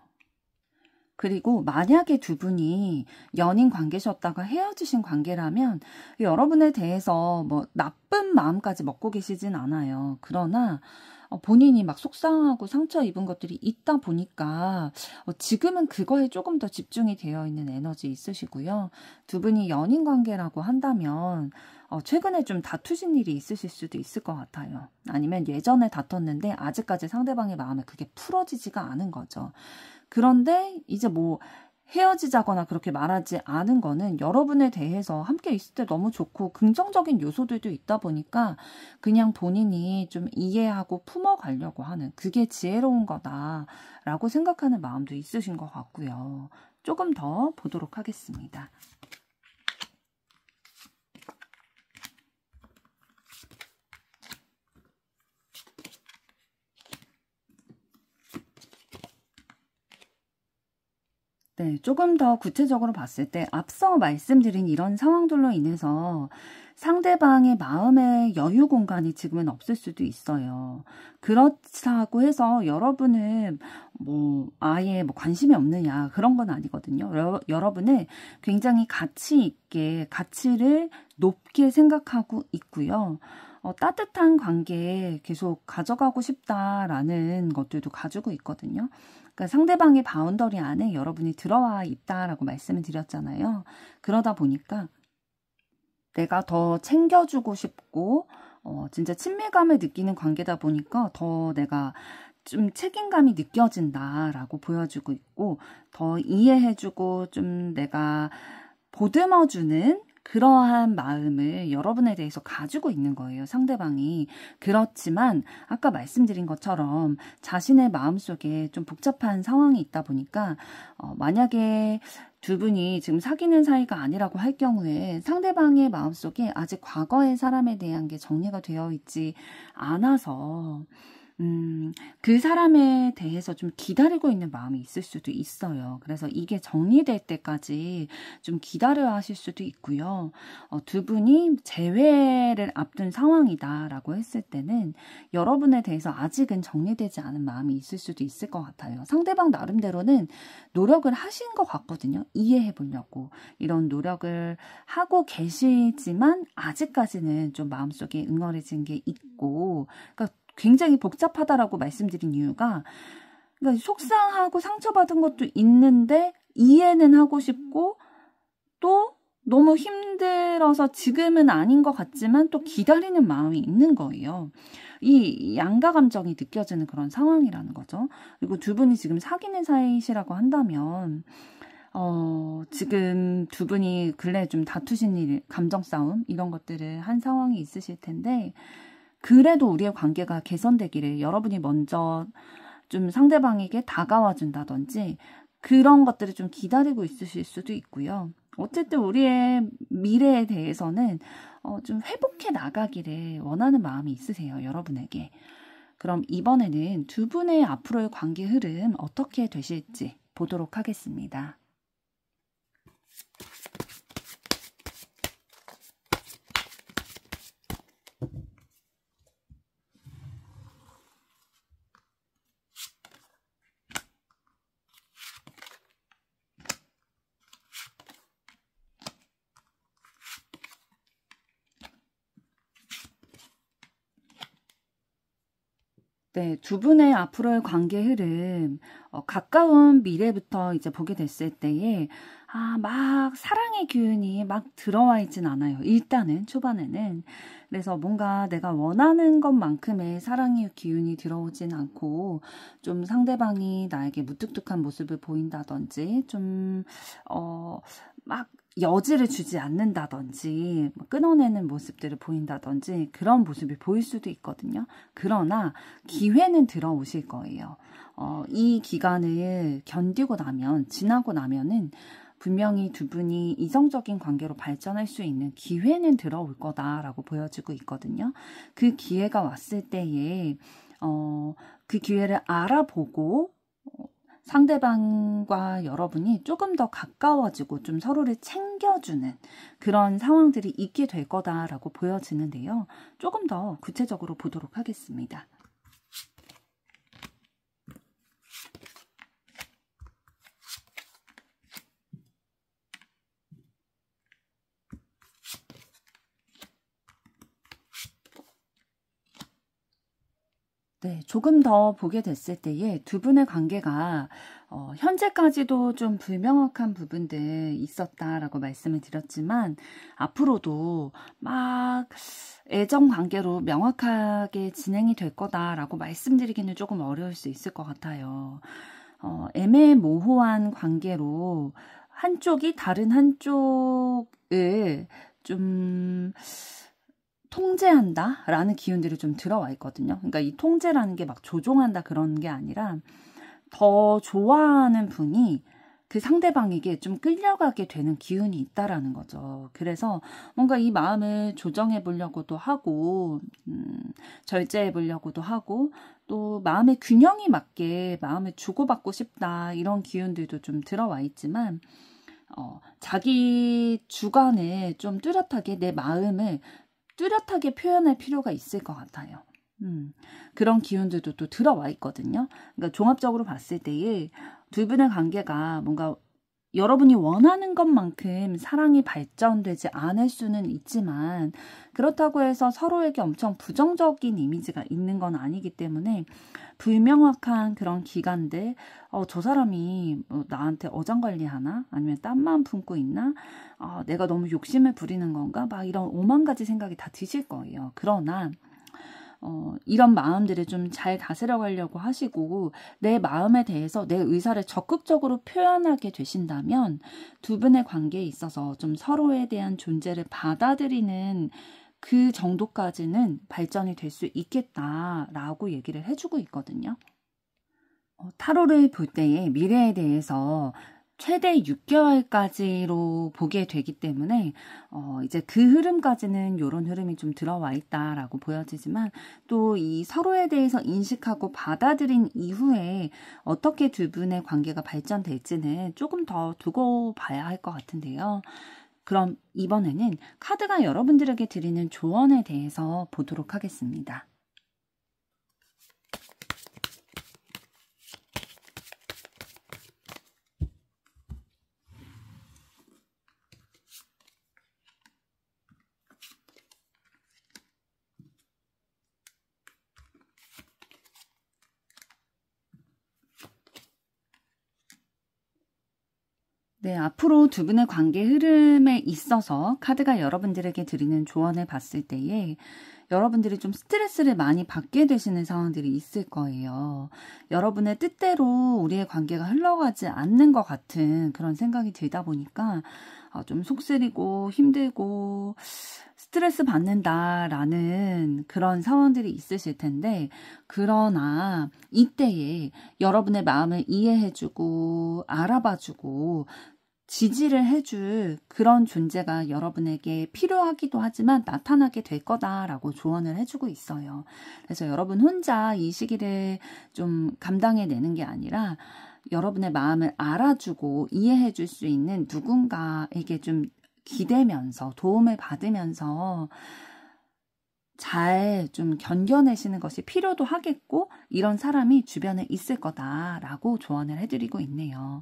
그리고 만약에 두 분이 연인 관계셨다가 헤어지신 관계라면 여러분에 대해서 뭐 나쁜 마음까지 먹고 계시진 않아요. 그러나 본인이 막 속상하고 상처 입은 것들이 있다 보니까 지금은 그거에 조금 더 집중이 되어 있는 에너지 있으시고요. 두 분이 연인 관계라고 한다면 최근에 좀 다투신 일이 있으실 수도 있을 것 같아요. 아니면 예전에 다퉜는데 아직까지 상대방의 마음에 그게 풀어지지가 않은 거죠. 그런데 이제 뭐 헤어지자거나 그렇게 말하지 않은 거는 여러분에 대해서 함께 있을 때 너무 좋고 긍정적인 요소들도 있다 보니까 그냥 본인이 좀 이해하고 품어가려고 하는 그게 지혜로운 거다라고 생각하는 마음도 있으신 것 같고요. 조금 더 보도록 하겠습니다. 네, 조금 더 구체적으로 봤을 때 앞서 말씀드린 이런 상황들로 인해서 상대방의 마음의 여유 공간이 지금은 없을 수도 있어요. 그렇다고 해서 여러분은 뭐 아예 뭐 관심이 없느냐 그런 건 아니거든요. 여러분은 굉장히 가치 있게 가치를 높게 생각하고 있고요. 따뜻한 관계 계속 가져가고 싶다라는 것들도 가지고 있거든요. 그러니까 상대방의 바운더리 안에 여러분이 들어와 있다라고 말씀을 드렸잖아요. 그러다 보니까 내가 더 챙겨주고 싶고 진짜 친밀감을 느끼는 관계다 보니까 더 내가 좀 책임감이 느껴진다라고 보여주고 있고 더 이해해주고 좀 내가 보듬어주는 그러한 마음을 여러분에 대해서 가지고 있는 거예요, 상대방이. 그렇지만 아까 말씀드린 것처럼 자신의 마음속에 좀 복잡한 상황이 있다 보니까 만약에 두 분이 지금 사귀는 사이가 아니라고 할 경우에 상대방의 마음속에 아직 과거의 사람에 대한 게 정리가 되어 있지 않아서 그 사람에 대해서 좀 기다리고 있는 마음이 있을 수도 있어요. 그래서 이게 정리될 때까지 좀 기다려야 하실 수도 있고요. 두 분이 재회를 앞둔 상황이다라고 했을 때는 여러분에 대해서 아직은 정리되지 않은 마음이 있을 수도 있을 것 같아요. 상대방 나름대로는 노력을 하신 것 같거든요. 이해해 보려고. 이런 노력을 하고 계시지만 아직까지는 좀 마음속에 응어리진 게 있고 그러니까 굉장히 복잡하다라고 말씀드린 이유가 그러니까 속상하고 상처받은 것도 있는데 이해는 하고 싶고 또 너무 힘들어서 지금은 아닌 것 같지만 또 기다리는 마음이 있는 거예요. 이 양가 감정이 느껴지는 그런 상황이라는 거죠. 그리고 두 분이 지금 사귀는 사이시라고 한다면 지금 두 분이 근래 좀 다투신 일, 감정 싸움 이런 것들을 한 상황이 있으실 텐데 그래도 우리의 관계가 개선되기를 여러분이 먼저 좀 상대방에게 다가와 준다든지 그런 것들을 좀 기다리고 있으실 수도 있고요. 어쨌든 우리의 미래에 대해서는 좀 회복해 나가기를 원하는 마음이 있으세요. 여러분에게. 그럼 이번에는 두 분의 앞으로의 관계 흐름 어떻게 되실지 보도록 하겠습니다. 네, 두 분의 앞으로의 관계 흐름, 가까운 미래부터 이제 보게 됐을 때에, 막 사랑의 기운이 막 들어와 있진 않아요. 일단은, 초반에는. 그래서 뭔가 내가 원하는 것만큼의 사랑의 기운이 들어오진 않고, 좀 상대방이 나에게 무뚝뚝한 모습을 보인다든지, 막 여지를 주지 않는다든지 끊어내는 모습들을 보인다든지 그런 모습이 보일 수도 있거든요. 그러나 기회는 들어오실 거예요. 이 기간을 견디고 나면 지나고 나면은 분명히 두 분이 이성적인 관계로 발전할 수 있는 기회는 들어올 거다라고 보여지고 있거든요. 그 기회가 왔을 때에 그 기회를 알아보고 상대방과 여러분이 조금 더 가까워지고 좀 서로를 챙겨주는 그런 상황들이 있게 될 거다라고 보여지는데요. 조금 더 구체적으로 보도록 하겠습니다. 네, 조금 더 보게 됐을 때에 두 분의 관계가 현재까지도 좀 불명확한 부분들 있었다라고 말씀을 드렸지만 앞으로도 막 애정 관계로 명확하게 진행이 될 거다라고 말씀드리기는 조금 어려울 수 있을 것 같아요. 애매모호한 관계로 한쪽이 다른 한쪽을 좀 통제한다라는 기운들이 좀 들어와 있거든요. 그러니까 이 통제라는 게 막 조종한다 그런 게 아니라 더 좋아하는 분이 그 상대방에게 좀 끌려가게 되는 기운이 있다라는 거죠. 그래서 뭔가 이 마음을 조정해 보려고도 하고 절제해 보려고도 하고 또 마음의 균형이 맞게 마음을 주고받고 싶다 이런 기운들도 좀 들어와 있지만 자기 주관을 좀 뚜렷하게 내 마음을 뚜렷하게 표현할 필요가 있을 것 같아요. 그런 기운들도 또 들어와 있거든요. 그러니까 종합적으로 봤을 때에 두 분의 관계가 뭔가 여러분이 원하는 것만큼 사랑이 발전되지 않을 수는 있지만 그렇다고 해서 서로에게 엄청 부정적인 이미지가 있는 건 아니기 때문에 불명확한 그런 기간들 저 사람이 나한테 어장관리하나? 아니면 딴만 품고 있나? 내가 너무 욕심을 부리는 건가? 막 이런 오만 가지 생각이 다 드실 거예요. 그러나 이런 마음들을 좀 잘 다스려 가려고 하시고 내 마음에 대해서 내 의사를 적극적으로 표현하게 되신다면 두 분의 관계에 있어서 좀 서로에 대한 존재를 받아들이는 그 정도까지는 발전이 될 수 있겠다라고 얘기를 해주고 있거든요. 타로를 볼 때에 미래에 대해서 최대 6개월까지로 보게 되기 때문에 이제 그 흐름까지는 이런 흐름이 좀 들어와 있다라고 보여지지만 또 이 서로에 대해서 인식하고 받아들인 이후에 어떻게 두 분의 관계가 발전될지는 조금 더 두고 봐야 할 것 같은데요. 그럼 이번에는 카드가 여러분들에게 드리는 조언에 대해서 보도록 하겠습니다. 네, 앞으로 두 분의 관계 흐름에 있어서 카드가 여러분들에게 드리는 조언을 봤을 때에 여러분들이 좀 스트레스를 많이 받게 되시는 상황들이 있을 거예요. 여러분의 뜻대로 우리의 관계가 흘러가지 않는 것 같은 그런 생각이 들다 보니까 좀 속쓰리고 힘들고 스트레스 받는다라는 그런 상황들이 있으실 텐데 그러나 이때에 여러분의 마음을 이해해주고 알아봐주고 지지를 해줄 그런 존재가 여러분에게 필요하기도 하지만 나타나게 될 거다라고 조언을 해주고 있어요. 그래서 여러분 혼자 이 시기를 좀 감당해내는 게 아니라 여러분의 마음을 알아주고 이해해줄 수 있는 누군가에게 좀 기대면서 도움을 받으면서 잘 좀 견뎌내시는 것이 필요도 하겠고 이런 사람이 주변에 있을 거다라고 조언을 해드리고 있네요.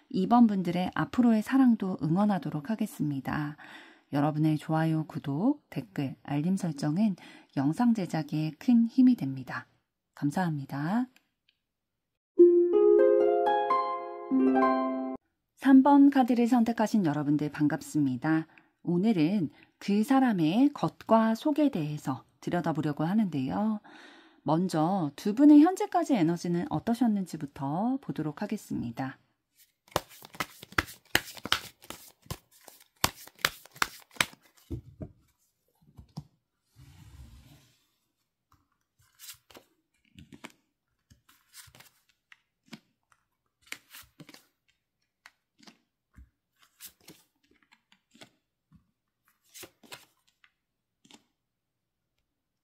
2번 분들의 앞으로의 사랑도 응원하도록 하겠습니다. 여러분의 좋아요, 구독, 댓글, 알림 설정은 영상 제작에 큰 힘이 됩니다. 감사합니다. 3번 카드를 선택하신 여러분들 반갑습니다. 오늘은 그 사람의 겉과 속에 대해서 들여다보려고 하는데요. 먼저 두 분의 현재까지 에너지는 어떠셨는지부터 보도록 하겠습니다.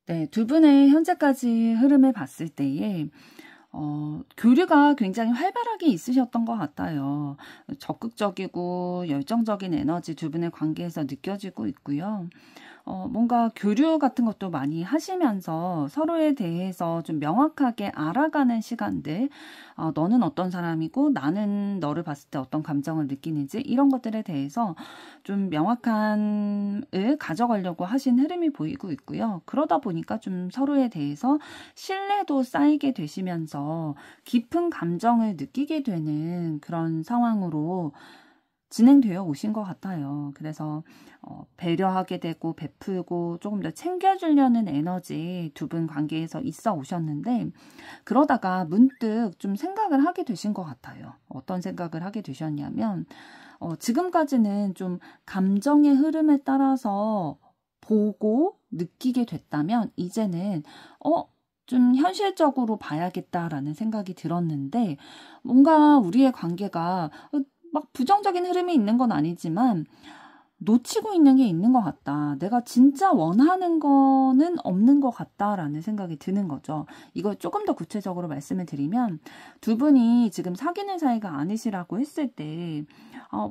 네, 두 분의 현재까지 흐름을 봤을 때에 교류가 굉장히 활발하게 있으셨던 것 같아요. 적극적이고 열정적인 에너지 두 분의 관계에서 느껴지고 있고요. 뭔가 교류 같은 것도 많이 하시면서 서로에 대해서 좀 명확하게 알아가는 시간들, 너는 어떤 사람이고 나는 너를 봤을 때 어떤 감정을 느끼는지 이런 것들에 대해서 좀 명확함을 가져가려고 하신 흐름이 보이고 있고요. 그러다 보니까 좀 서로에 대해서 신뢰도 쌓이게 되시면서 깊은 감정을 느끼게 되는 그런 상황으로 진행되어 오신 것 같아요. 그래서 배려하게 되고 베풀고 조금 더 챙겨주려는 에너지 두 분 관계에서 있어 오셨는데 그러다가 문득 좀 생각을 하게 되신 것 같아요. 어떤 생각을 하게 되셨냐면 지금까지는 좀 감정의 흐름에 따라서 보고 느끼게 됐다면 이제는 좀 현실적으로 봐야겠다라는 생각이 들었는데 뭔가 우리의 관계가 막 부정적인 흐름이 있는 건 아니지만 놓치고 있는 게 있는 것 같다. 내가 진짜 원하는 거는 없는 것 같다라는 생각이 드는 거죠. 이걸 조금 더 구체적으로 말씀을 드리면 두 분이 지금 사귀는 사이가 아니시라고 했을 때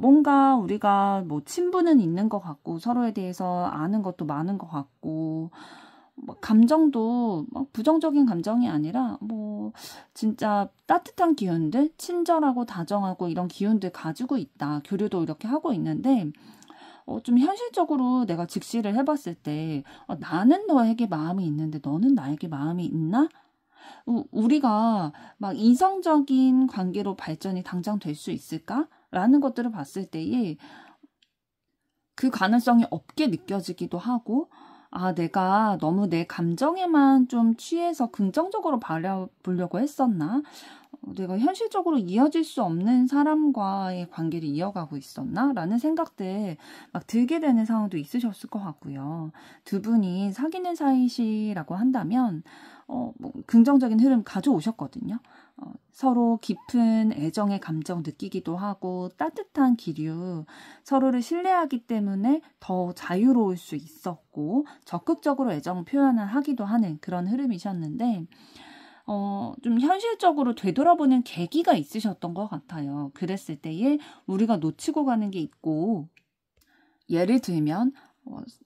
뭔가 우리가 뭐 친분은 있는 것 같고 서로에 대해서 아는 것도 많은 것 같고 감정도 부정적인 감정이 아니라 진짜 따뜻한 기운들, 친절하고 다정하고 이런 기운들 가지고 있다. 교류도 이렇게 하고 있는데 좀 현실적으로 내가 직시를 해봤을 때 나는 너에게 마음이 있는데 너는 나에게 마음이 있나? 우리가 막 이성적인 관계로 발전이 당장 될 수 있을까? 라는 것들을 봤을 때에 그 가능성이 없게 느껴지기도 하고 내가 너무 내 감정에만 좀 취해서 긍정적으로 바라보려고 했었나? 내가 현실적으로 이어질 수 없는 사람과의 관계를 이어가고 있었나? 라는 생각들 막 들게 되는 상황도 있으셨을 것 같고요. 두 분이 사귀는 사이시라고 한다면 긍정적인 흐름 가져오셨거든요. 서로 깊은 애정의 감정 느끼기도 하고 따뜻한 기류, 서로를 신뢰하기 때문에 더 자유로울 수 있었고 적극적으로 애정 표현을 하기도 하는 그런 흐름이셨는데 좀 현실적으로 되돌아보는 계기가 있으셨던 것 같아요. 그랬을 때에 우리가 놓치고 가는 게 있고 예를 들면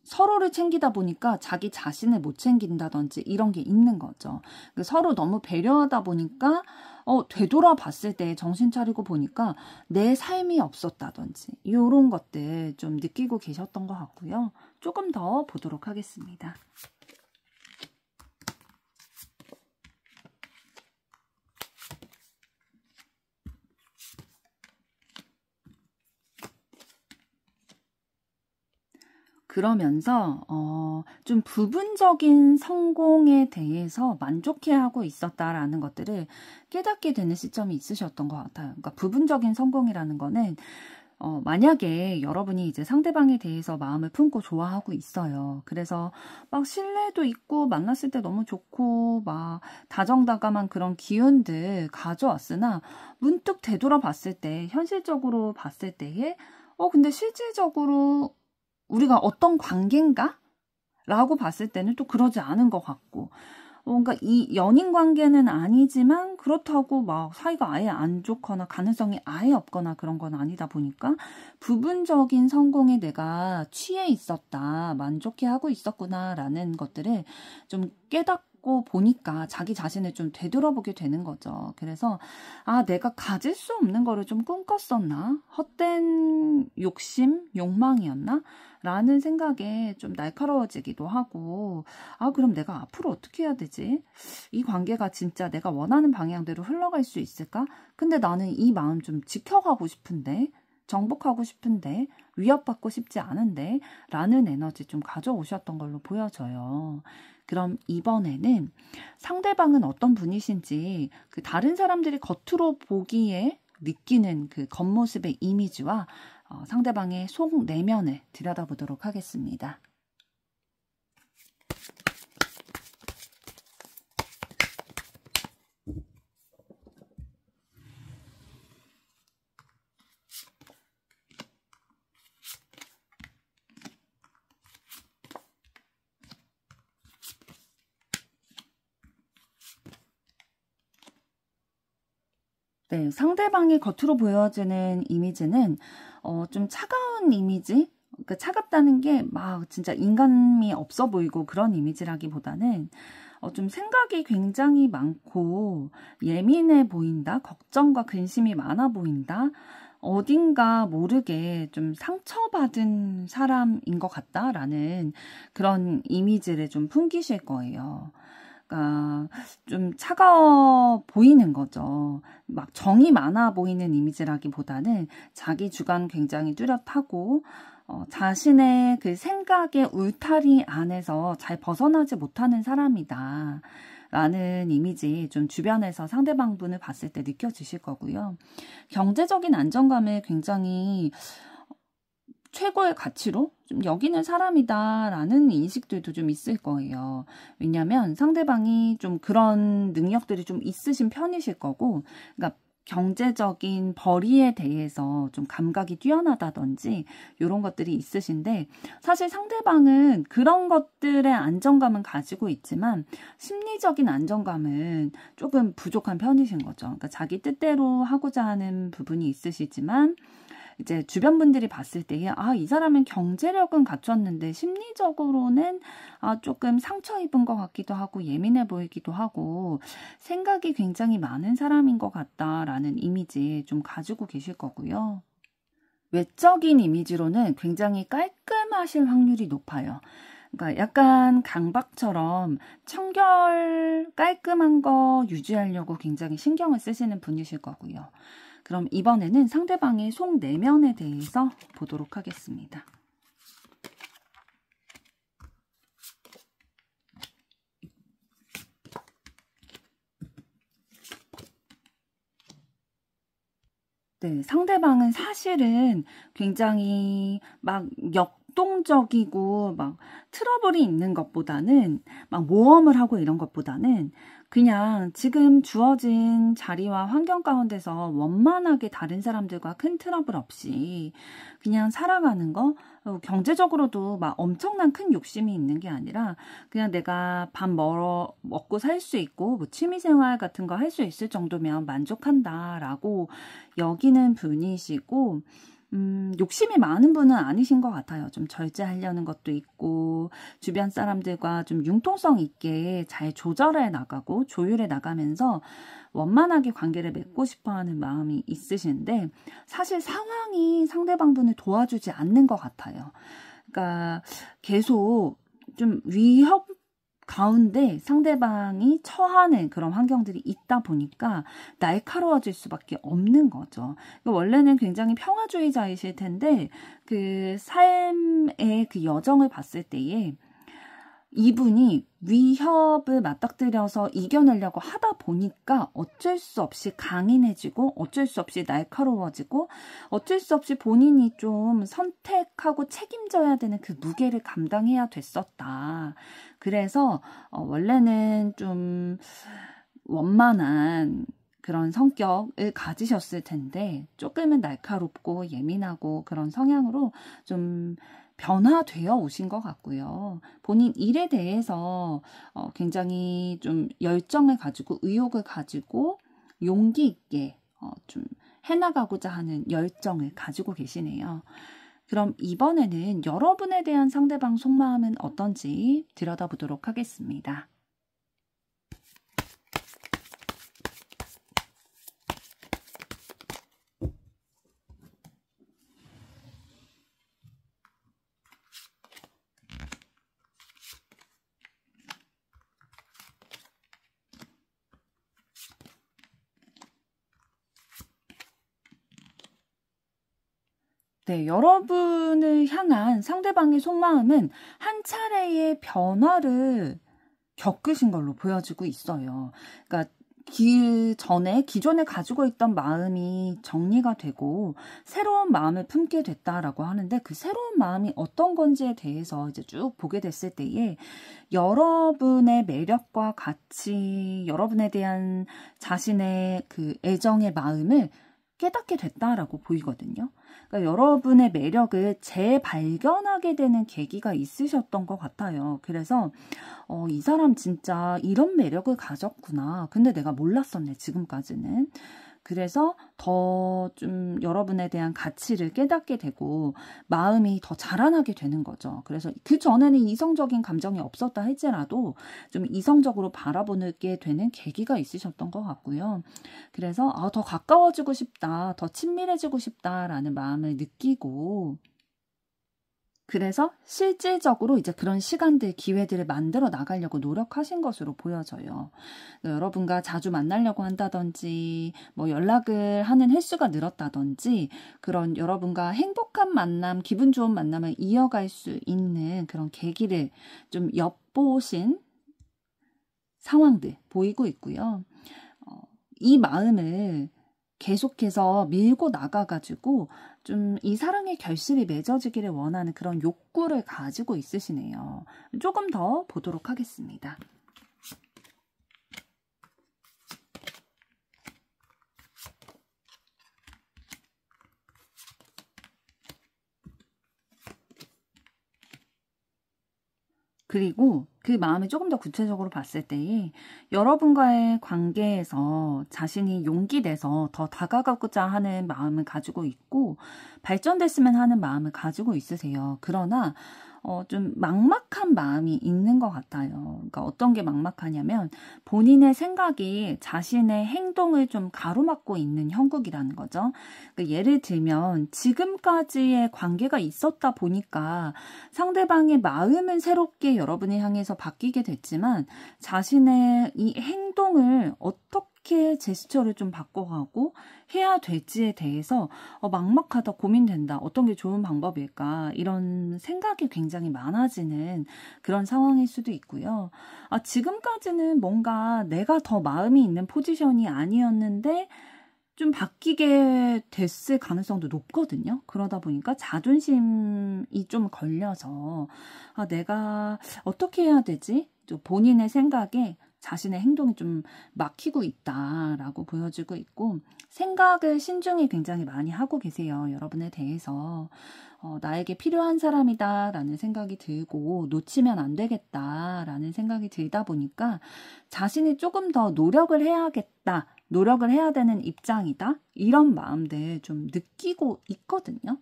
서로를 챙기다 보니까 자기 자신을 못 챙긴다든지 이런 게 있는 거죠. 서로 너무 배려하다 보니까 되돌아봤을 때 정신 차리고 보니까 내 삶이 없었다든지 이런 것들 좀 느끼고 계셨던 것 같고요. 조금 더 보도록 하겠습니다. 그러면서 좀 부분적인 성공에 대해서 만족해하고 있었다라는 것들을 깨닫게 되는 시점이 있으셨던 것 같아요. 그러니까 부분적인 성공이라는 거는 만약에 여러분이 이제 상대방에 대해서 마음을 품고 좋아하고 있어요. 그래서 막 신뢰도 있고 만났을 때 너무 좋고 막 다정다감한 그런 기운들 가져왔으나 문득 되돌아봤을 때 현실적으로 봤을 때에 근데 실질적으로 우리가 어떤 관계인가? 라고 봤을 때는 또 그러지 않은 것 같고 뭔가 이 연인 관계는 아니지만 그렇다고 막 사이가 아예 안 좋거나 가능성이 아예 없거나 그런 건 아니다 보니까 부분적인 성공에 내가 취해 있었다, 만족해하고 있었구나 라는 것들을 좀 깨닫고 보니까 자기 자신을 좀 되돌아보게 되는 거죠. 그래서 내가 가질 수 없는 거를 좀 꿈꿨었나? 헛된 욕심, 욕망이었나? 라는 생각에 좀 날카로워지기도 하고, 아, 그럼 내가 앞으로 어떻게 해야 되지? 이 관계가 진짜 내가 원하는 방향대로 흘러갈 수 있을까? 근데 나는 이 마음 좀 지켜가고 싶은데, 정복하고 싶은데, 위협받고 싶지 않은데, 라는 에너지 좀 가져오셨던 걸로 보여져요. 그럼 이번에는 상대방은 어떤 분이신지 그 다른 사람들이 겉으로 보기에 느끼는 그 겉모습의 이미지와 상대방의 속 내면을 들여다보도록 하겠습니다. 네, 상대방이 겉으로 보여지는 이미지는 좀 차가운 이미지? 그러니까 차갑다는 게 막 진짜 인간미 없어 보이고 그런 이미지라기보다는 좀 생각이 굉장히 많고 예민해 보인다, 걱정과 근심이 많아 보인다, 어딘가 모르게 좀 상처받은 사람인 것 같다라는 그런 이미지를 좀 풍기실 거예요. 그러니까 좀 차가워 보이는 거죠. 막 정이 많아 보이는 이미지라기보다는 자기 주관 굉장히 뚜렷하고 자신의 그 생각의 울타리 안에서 잘 벗어나지 못하는 사람이다. 라는 이미지 좀 주변에서 상대방 분을 봤을 때 느껴지실 거고요. 경제적인 안정감을 굉장히 최고의 가치로 좀 여기는 사람이다라는 인식들도 좀 있을 거예요. 왜냐하면 상대방이 좀 그런 능력들이 좀 있으신 편이실 거고, 그러니까 경제적인 벌이에 대해서 좀 감각이 뛰어나다든지 이런 것들이 있으신데 사실 상대방은 그런 것들의 안정감은 가지고 있지만 심리적인 안정감은 조금 부족한 편이신 거죠. 그러니까 자기 뜻대로 하고자 하는 부분이 있으시지만 이제 주변 분들이 봤을 때에 이 사람은 경제력은 갖췄는데 심리적으로는 조금 상처 입은 것 같기도 하고 예민해 보이기도 하고 생각이 굉장히 많은 사람인 것 같다라는 이미지 좀 가지고 계실 거고요. 외적인 이미지로는 굉장히 깔끔하실 확률이 높아요. 그러니까 약간 강박처럼 청결 깔끔한 거 유지하려고 굉장히 신경을 쓰시는 분이실 거고요. 그럼 이번에는 상대방의 속 내면에 대해서 보도록 하겠습니다. 네, 상대방은 사실은 굉장히 막 역동적이고 막 트러블이 있는 것보다는 막 모험을 하고 이런 것보다는 그냥 지금 주어진 자리와 환경 가운데서 원만하게 다른 사람들과 큰 트러블 없이 그냥 살아가는 거, 경제적으로도 막 엄청난 큰 욕심이 있는 게 아니라 그냥 내가 밥 먹고 살 수 있고 뭐 취미생활 같은 거 할 수 있을 정도면 만족한다라고 여기는 분이시고 욕심이 많은 분은 아니신 것 같아요. 좀 절제하려는 것도 있고 주변 사람들과 좀 융통성 있게 잘 조절해 나가고 조율해 나가면서 원만하게 관계를 맺고 싶어하는 마음이 있으신데 사실 상황이 상대방 분을 도와주지 않는 것 같아요. 그러니까 계속 좀 위협 가운데 상대방이 처하는 그런 환경들이 있다 보니까 날카로워질 수밖에 없는 거죠. 원래는 굉장히 평화주의자이실 텐데 그 삶의 그 여정을 봤을 때에 이분이 위협을 맞닥뜨려서 이겨내려고 하다 보니까 어쩔 수 없이 강인해지고 어쩔 수 없이 날카로워지고 어쩔 수 없이 본인이 좀 선택하고 책임져야 되는 그 무게를 감당해야 됐었다. 그래서 원래는 좀 원만한 그런 성격을 가지셨을 텐데 조금은 날카롭고 예민하고 그런 성향으로 좀 변화되어 오신 것 같고요. 본인 일에 대해서 굉장히 좀 열정을 가지고 의욕을 가지고 용기 있게 좀 해나가고자 하는 열정을 가지고 계시네요. 그럼 이번에는 여러분에 대한 상대방 속마음은 어떤지 들여다보도록 하겠습니다. 네, 여러분을 향한 상대방의 속마음은 한 차례의 변화를 겪으신 걸로 보여지고 있어요. 그러니까 기존에 가지고 있던 마음이 정리가 되고 새로운 마음을 품게 됐다라고 하는데, 그 새로운 마음이 어떤 건지에 대해서 이제 쭉 보게 됐을 때에 여러분의 매력과 가치, 여러분에 대한 자신의 그 애정의 마음을 깨닫게 됐다라고 보이거든요. 그러니까 여러분의 매력을 재발견하게 되는 계기가 있으셨던 것 같아요. 그래서 이 사람 진짜 이런 매력을 가졌구나. 근데 내가 몰랐었네, 지금까지는. 그래서 더 좀 여러분에 대한 가치를 깨닫게 되고 마음이 더 자라나게 되는 거죠. 그래서 그 전에는 이성적인 감정이 없었다 할지라도 좀 이성적으로 바라보게 되는 계기가 있으셨던 것 같고요. 그래서 더 가까워지고 싶다, 더 친밀해지고 싶다라는 마음을 느끼고, 그래서 실질적으로 이제 그런 시간들, 기회들을 만들어 나가려고 노력하신 것으로 보여져요. 여러분과 자주 만나려고 한다든지, 뭐 연락을 하는 횟수가 늘었다든지, 그런 여러분과 행복한 만남, 기분 좋은 만남을 이어갈 수 있는 그런 계기를 좀 엿보신 상황들 보이고 있고요. 이 마음을 계속해서 밀고 나가가지고 좀 이 사랑의 결실이 맺어지기를 원하는 그런 욕구를 가지고 있으시네요. 조금 더 보도록 하겠습니다. 그리고 그 마음을 조금 더 구체적으로 봤을 때에 여러분과의 관계에서 자신이 용기 내서 더 다가가고자 하는 마음을 가지고 있고, 발전됐으면 하는 마음을 가지고 있으세요. 그러나 좀 막막한 마음이 있는 것 같아요. 그러니까 어떤 게 막막하냐면 본인의 생각이 자신의 행동을 좀 가로막고 있는 형국이라는 거죠. 그러니까 예를 들면 지금까지의 관계가 있었다 보니까 상대방의 마음은 새롭게 여러분을 향해서 바뀌게 됐지만 자신의 이 행동을 어떻게 제스처를 좀 바꿔가고 해야 될지에 대해서 막막하다, 고민된다, 어떤 게 좋은 방법일까, 이런 생각이 굉장히 많아지는 그런 상황일 수도 있고요. 지금까지는 뭔가 내가 더 마음이 있는 포지션이 아니었는데 좀 바뀌게 됐을 가능성도 높거든요. 그러다 보니까 자존심이 좀 걸려서 내가 어떻게 해야 되지? 좀 본인의 생각에 자신의 행동이 좀 막히고 있다라고 보여지고 있고, 생각을 신중히 굉장히 많이 하고 계세요. 여러분에 대해서. 나에게 필요한 사람이다라는 생각이 들고 놓치면 안 되겠다라는 생각이 들다 보니까 자신이 조금 더 노력을 해야겠다, 노력을 해야 되는 입장이다, 이런 마음들 좀 느끼고 있거든요.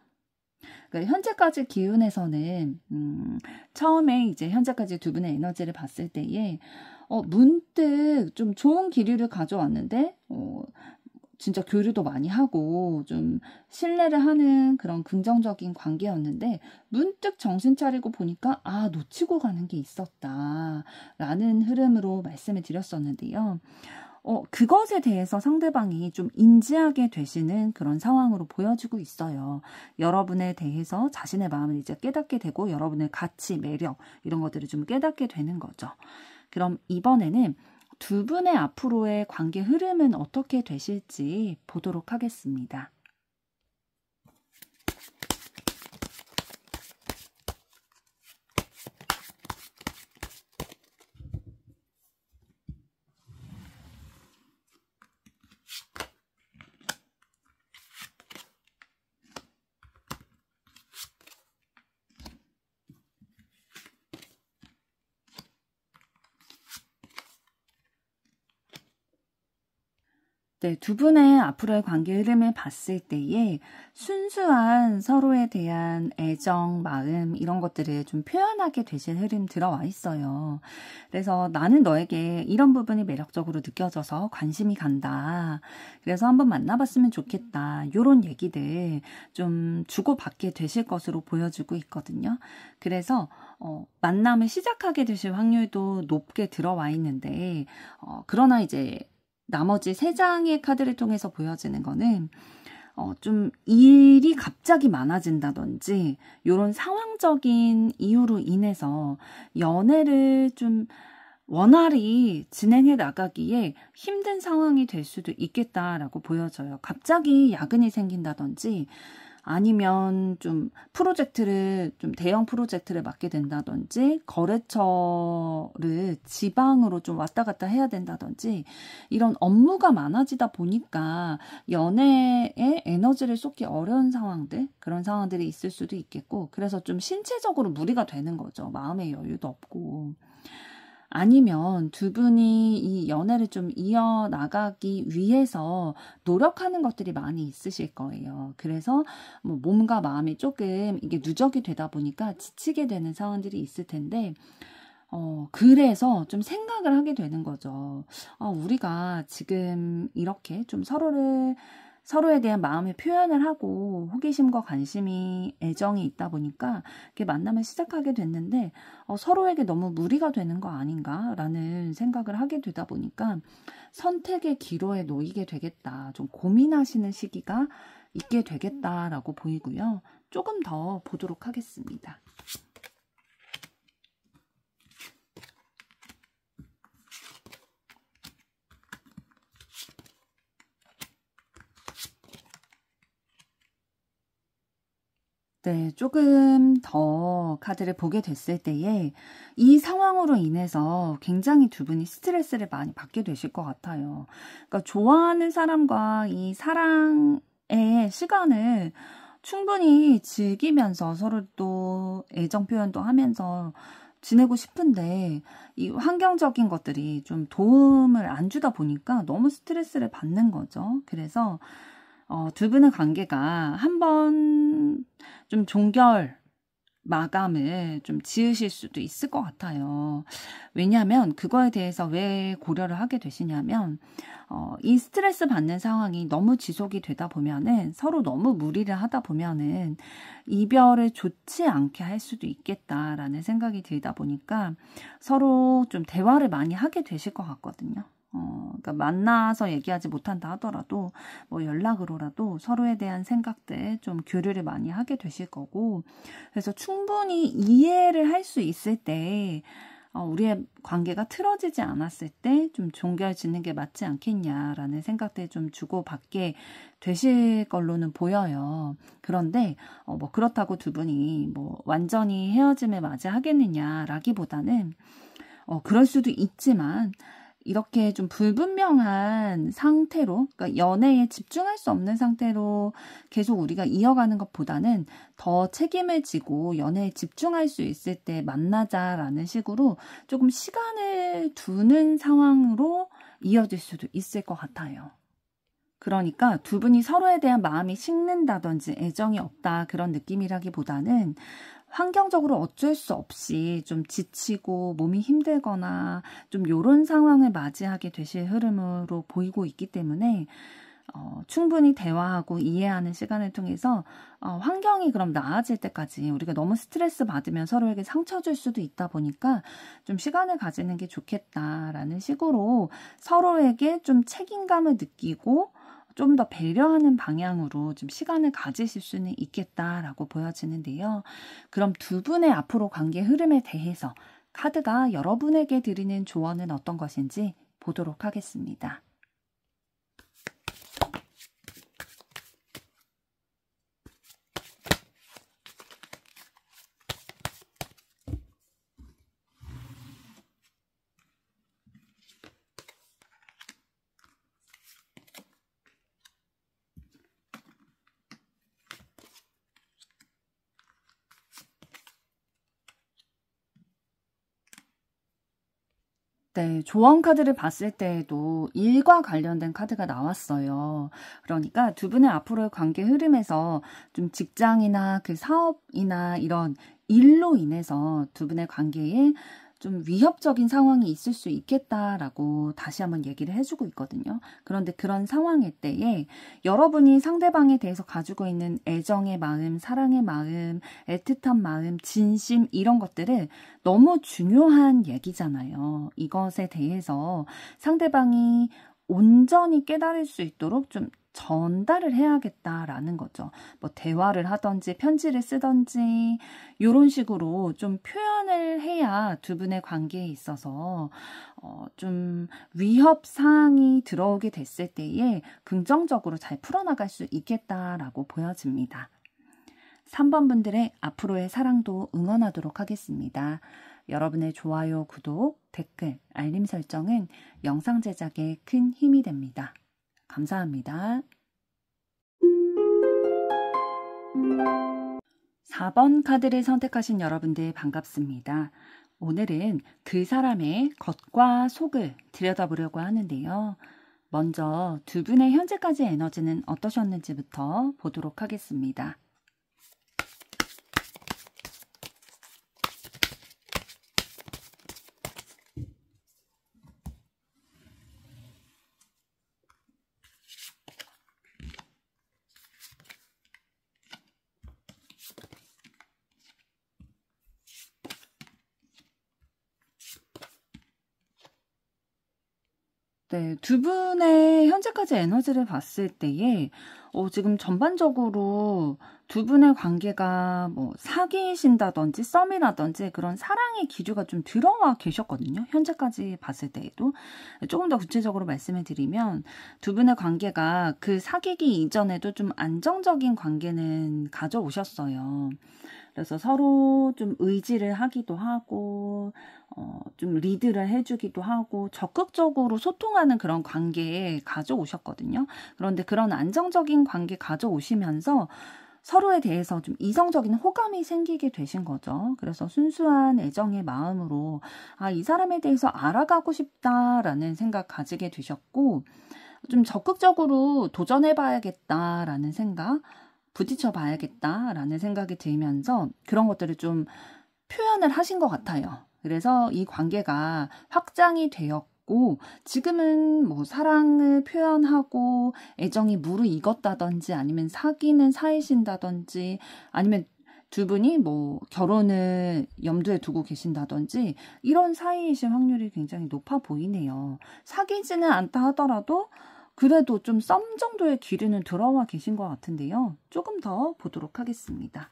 그러니까 현재까지 기운에서는 처음에 이제 현재까지 두 분의 에너지를 봤을 때에 문득 좀 좋은 기류를 가져왔는데 진짜 교류도 많이 하고 좀 신뢰를 하는 그런 긍정적인 관계였는데, 문득 정신 차리고 보니까 놓치고 가는 게 있었다라는 흐름으로 말씀을 드렸었는데요. 그것에 대해서 상대방이 좀 인지하게 되시는 그런 상황으로 보여지고 있어요. 여러분에 대해서 자신의 마음을 이제 깨닫게 되고 여러분의 가치, 매력, 이런 것들을 좀 깨닫게 되는 거죠. 그럼 이번에는 두 분의 앞으로의 관계 흐름은 어떻게 되실지 보도록 하겠습니다. 네, 두 분의 앞으로의 관계 흐름을 봤을 때에 순수한 서로에 대한 애정, 마음, 이런 것들을 좀 표현하게 되신 흐름 들어와 있어요. 그래서 나는 너에게 이런 부분이 매력적으로 느껴져서 관심이 간다. 그래서 한번 만나봤으면 좋겠다. 이런 얘기들 좀 주고받게 되실 것으로 보여지고 있거든요. 그래서 만남을 시작하게 되실 확률도 높게 들어와 있는데, 그러나 이제 나머지 세 장의 카드를 통해서 보여지는 거는 좀 일이 갑자기 많아진다든지 이런 상황적인 이유로 인해서 연애를 좀 원활히 진행해 나가기에 힘든 상황이 될 수도 있겠다라고 보여져요. 갑자기 야근이 생긴다든지 아니면 좀 대형 프로젝트를 맡게 된다든지 거래처를 지방으로 좀 왔다 갔다 해야 된다든지 이런 업무가 많아지다 보니까 연애에 에너지를 쏟기 어려운 상황들, 그런 상황들이 있을 수도 있겠고, 그래서 좀 신체적으로 무리가 되는 거죠. 마음의 여유도 없고. 아니면 두 분이 이 연애를 좀 이어나가기 위해서 노력하는 것들이 많이 있으실 거예요. 그래서 뭐 몸과 마음이 조금 이게 누적이 되다 보니까 지치게 되는 상황들이 있을 텐데, 그래서 좀 생각을 하게 되는 거죠. 우리가 지금 이렇게 좀 서로에 대한 마음의 표현을 하고 호기심과 관심이, 애정이 있다 보니까 이렇게 만남을 시작하게 됐는데 서로에게 너무 무리가 되는 거 아닌가라는 생각을 하게 되다 보니까 선택의 기로에 놓이게 되겠다. 좀 고민하시는 시기가 있게 되겠다라고 보이고요. 조금 더 보도록 하겠습니다. 네, 조금 더 카드를 보게 됐을 때에 이 상황으로 인해서 굉장히 두 분이 스트레스를 많이 받게 되실 것 같아요. 그러니까 좋아하는 사람과 이 사랑의 시간을 충분히 즐기면서 서로 또 애정 표현도 하면서 지내고 싶은데 이 환경적인 것들이 좀 도움을 안 주다 보니까 너무 스트레스를 받는 거죠. 그래서 두 분의 관계가 한번 좀 종결 마감을 좀 지으실 수도 있을 것 같아요. 왜냐하면 그거에 대해서 왜 고려를 하게 되시냐면 이 스트레스 받는 상황이 너무 지속이 되다 보면은 서로 너무 무리를 하다 보면은 이별을 좋지 않게 할 수도 있겠다라는 생각이 들다 보니까 서로 좀 대화를 많이 하게 되실 것 같거든요. 그러니까 만나서 얘기하지 못한다 하더라도 뭐 연락으로라도 서로에 대한 생각들 좀 교류를 많이 하게 되실 거고, 그래서 충분히 이해를 할 수 있을 때 우리의 관계가 틀어지지 않았을 때 좀 종결 짓는 게 맞지 않겠냐라는 생각들 좀 주고받게 되실 걸로는 보여요. 그런데 뭐 그렇다고 두 분이 뭐 완전히 헤어짐을 맞이하겠느냐라기보다는 그럴 수도 있지만 이렇게 좀 불분명한 상태로, 그러니까 연애에 집중할 수 없는 상태로 계속 우리가 이어가는 것보다는 더 책임을 지고 연애에 집중할 수 있을 때 만나자라는 식으로 조금 시간을 두는 상황으로 이어질 수도 있을 것 같아요. 그러니까 두 분이 서로에 대한 마음이 식는다든지 애정이 없다 그런 느낌이라기보다는 환경적으로 어쩔 수 없이 좀 지치고 몸이 힘들거나 좀 요런 상황을 맞이하게 되실 흐름으로 보이고 있기 때문에 충분히 대화하고 이해하는 시간을 통해서 환경이 그럼 나아질 때까지 우리가 너무 스트레스 받으면 서로에게 상처 줄 수도 있다 보니까 좀 시간을 가지는 게 좋겠다라는 식으로 서로에게 좀 책임감을 느끼고 좀 더 배려하는 방향으로 좀 시간을 가지실 수는 있겠다라고 보여지는데요. 그럼 두 분의 앞으로 관계 흐름에 대해서 카드가 여러분에게 드리는 조언은 어떤 것인지 보도록 하겠습니다. 네, 조언 카드를 봤을 때에도 일과 관련된 카드가 나왔어요. 그러니까 두 분의 앞으로의 관계 흐름에서 좀 직장이나 그 사업이나 이런 일로 인해서 두 분의 관계에 좀 위협적인 상황이 있을 수 있겠다라고 다시 한번 얘기를 해주고 있거든요. 그런데 그런 상황일 때에 여러분이 상대방에 대해서 가지고 있는 애정의 마음, 사랑의 마음, 애틋한 마음, 진심 이런 것들을 너무 중요한 얘기잖아요. 이것에 대해서 상대방이 온전히 깨달을 수 있도록 좀 전달을 해야겠다라는 거죠. 뭐 대화를 하든지 편지를 쓰든지 이런 식으로 좀 표현을 해야 두 분의 관계에 있어서 좀 위협 사항이 들어오게 됐을 때에 긍정적으로 잘 풀어나갈 수 있겠다라고 보여집니다. 3번 분들의 앞으로의 사랑도 응원하도록 하겠습니다. 여러분의 좋아요, 구독, 댓글, 알림 설정은 영상 제작에 큰 힘이 됩니다. 감사합니다. 4번 카드를 선택하신 여러분들 반갑습니다. 오늘은 그 사람의 겉과 속을 들여다보려고 하는데요. 먼저 두 분의 현재까지 에너지는 어떠셨는지부터 보도록 하겠습니다. 네, 두 분의 현재까지 에너지를 봤을 때에 지금 전반적으로 두 분의 관계가 뭐 사귀신다든지 썸이라든지 그런 사랑의 기류가 좀 들어와 계셨거든요. 현재까지 봤을 때에도. 조금 더 구체적으로 말씀을 드리면 두 분의 관계가 그 사귀기 이전에도 좀 안정적인 관계는 가져오셨어요. 그래서 서로 좀 의지를 하기도 하고 좀 리드를 해주기도 하고 적극적으로 소통하는 그런 관계에 가져오셨거든요. 그런데 그런 안정적인 관계 가져오시면서 서로에 대해서 좀 이성적인 호감이 생기게 되신 거죠. 그래서 순수한 애정의 마음으로 이 사람에 대해서 알아가고 싶다라는 생각 가지게 되셨고 좀 적극적으로 도전해봐야겠다라는 생각, 부딪혀 봐야겠다라는 생각이 들면서 그런 것들을 좀 표현을 하신 것 같아요. 그래서 이 관계가 확장이 되었고 지금은 뭐 사랑을 표현하고 애정이 무르익었다든지 아니면 사귀는 사이신다든지 아니면 두 분이 뭐 결혼을 염두에 두고 계신다든지 이런 사이이실 확률이 굉장히 높아 보이네요. 사귀지는 않다 하더라도 그래도 좀 썸 정도의 기류는 들어와 계신 것 같은데요. 조금 더 보도록 하겠습니다.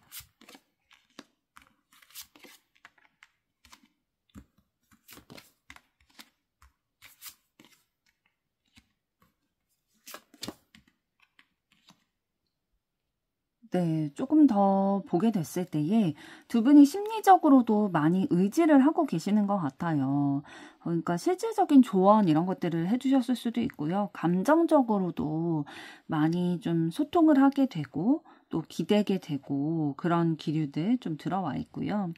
네, 조금 더 보게 됐을 때에 두 분이 심리적으로도 많이 의지를 하고 계시는 것 같아요. 그러니까 실질적인 조언 이런 것들을 해주셨을 수도 있고요. 감정적으로도 많이 좀 소통을 하게 되고 또 기대게 되고 그런 기류들 좀 들어와 있고요.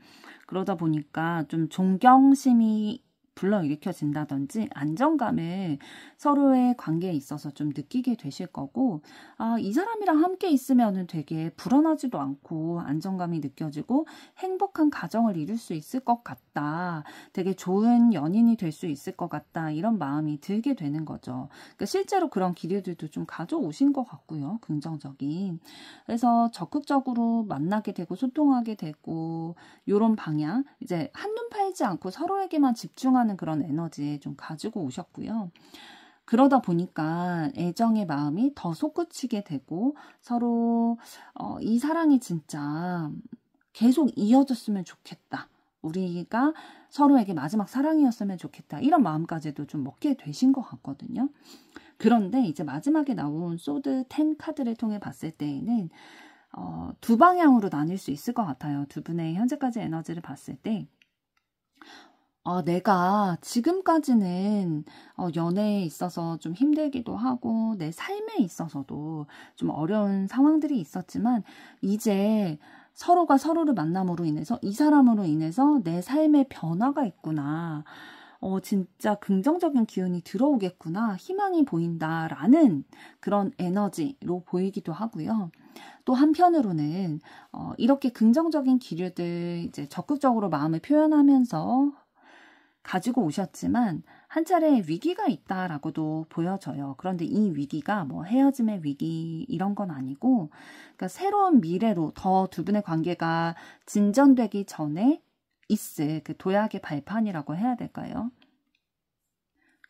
그러다 보니까 좀 존경심이 불러일으켜진다든지 안정감을 서로의 관계에 있어서 좀 느끼게 되실 거고 이 사람이랑 함께 있으면 되게 불안하지도 않고 안정감이 느껴지고 행복한 가정을 이룰 수 있을 것 같다. 되게 좋은 연인이 될 수 있을 것 같다. 이런 마음이 들게 되는 거죠. 그러니까 실제로 그런 기대들도 좀 가져오신 것 같고요. 긍정적인. 그래서 적극적으로 만나게 되고 소통하게 되고 이런 방향 이제 한눈 팔지 않고 서로에게만 집중하는 그런 에너지 좀 가지고 오셨고요. 그러다 보니까 애정의 마음이 더 솟구치게 되고 서로 이 사랑이 진짜 계속 이어졌으면 좋겠다. 우리가 서로에게 마지막 사랑이었으면 좋겠다. 이런 마음까지도 좀 먹게 되신 것 같거든요. 그런데 이제 마지막에 나온 소드 10 카드를 통해 봤을 때에는 두 방향으로 나뉠 수 있을 것 같아요. 두 분의 현재까지 에너지를 봤을 때 내가 지금까지는 연애에 있어서 좀 힘들기도 하고 내 삶에 있어서도 좀 어려운 상황들이 있었지만 이제 서로가 서로를 만남으로 인해서 이 사람으로 인해서 내 삶에 변화가 있구나. 진짜 긍정적인 기운이 들어오겠구나. 희망이 보인다라는 그런 에너지로 보이기도 하고요. 또 한편으로는 이렇게 긍정적인 기류들 이제 적극적으로 마음을 표현하면서 가지고 오셨지만 한 차례 위기가 있다라고도 보여져요. 그런데 이 위기가 뭐 헤어짐의 위기 이런 건 아니고 그러니까 새로운 미래로 더 두 분의 관계가 진전되기 전에 있을 그 도약의 발판이라고 해야 될까요?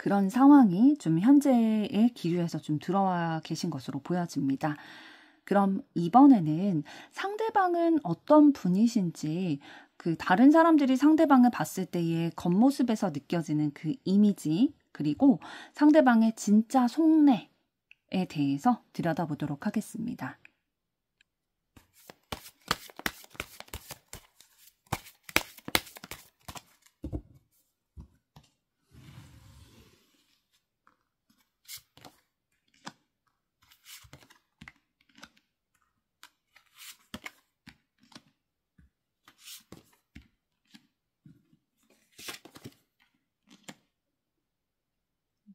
그런 상황이 좀 현재의 기류에서 좀 들어와 계신 것으로 보여집니다. 그럼 이번에는 상대방은 어떤 분이신지, 그 다른 사람들이 상대방을 봤을 때의 겉모습에서 느껴지는 그 이미지, 그리고 상대방의 진짜 속내에 대해서 들여다보도록 하겠습니다.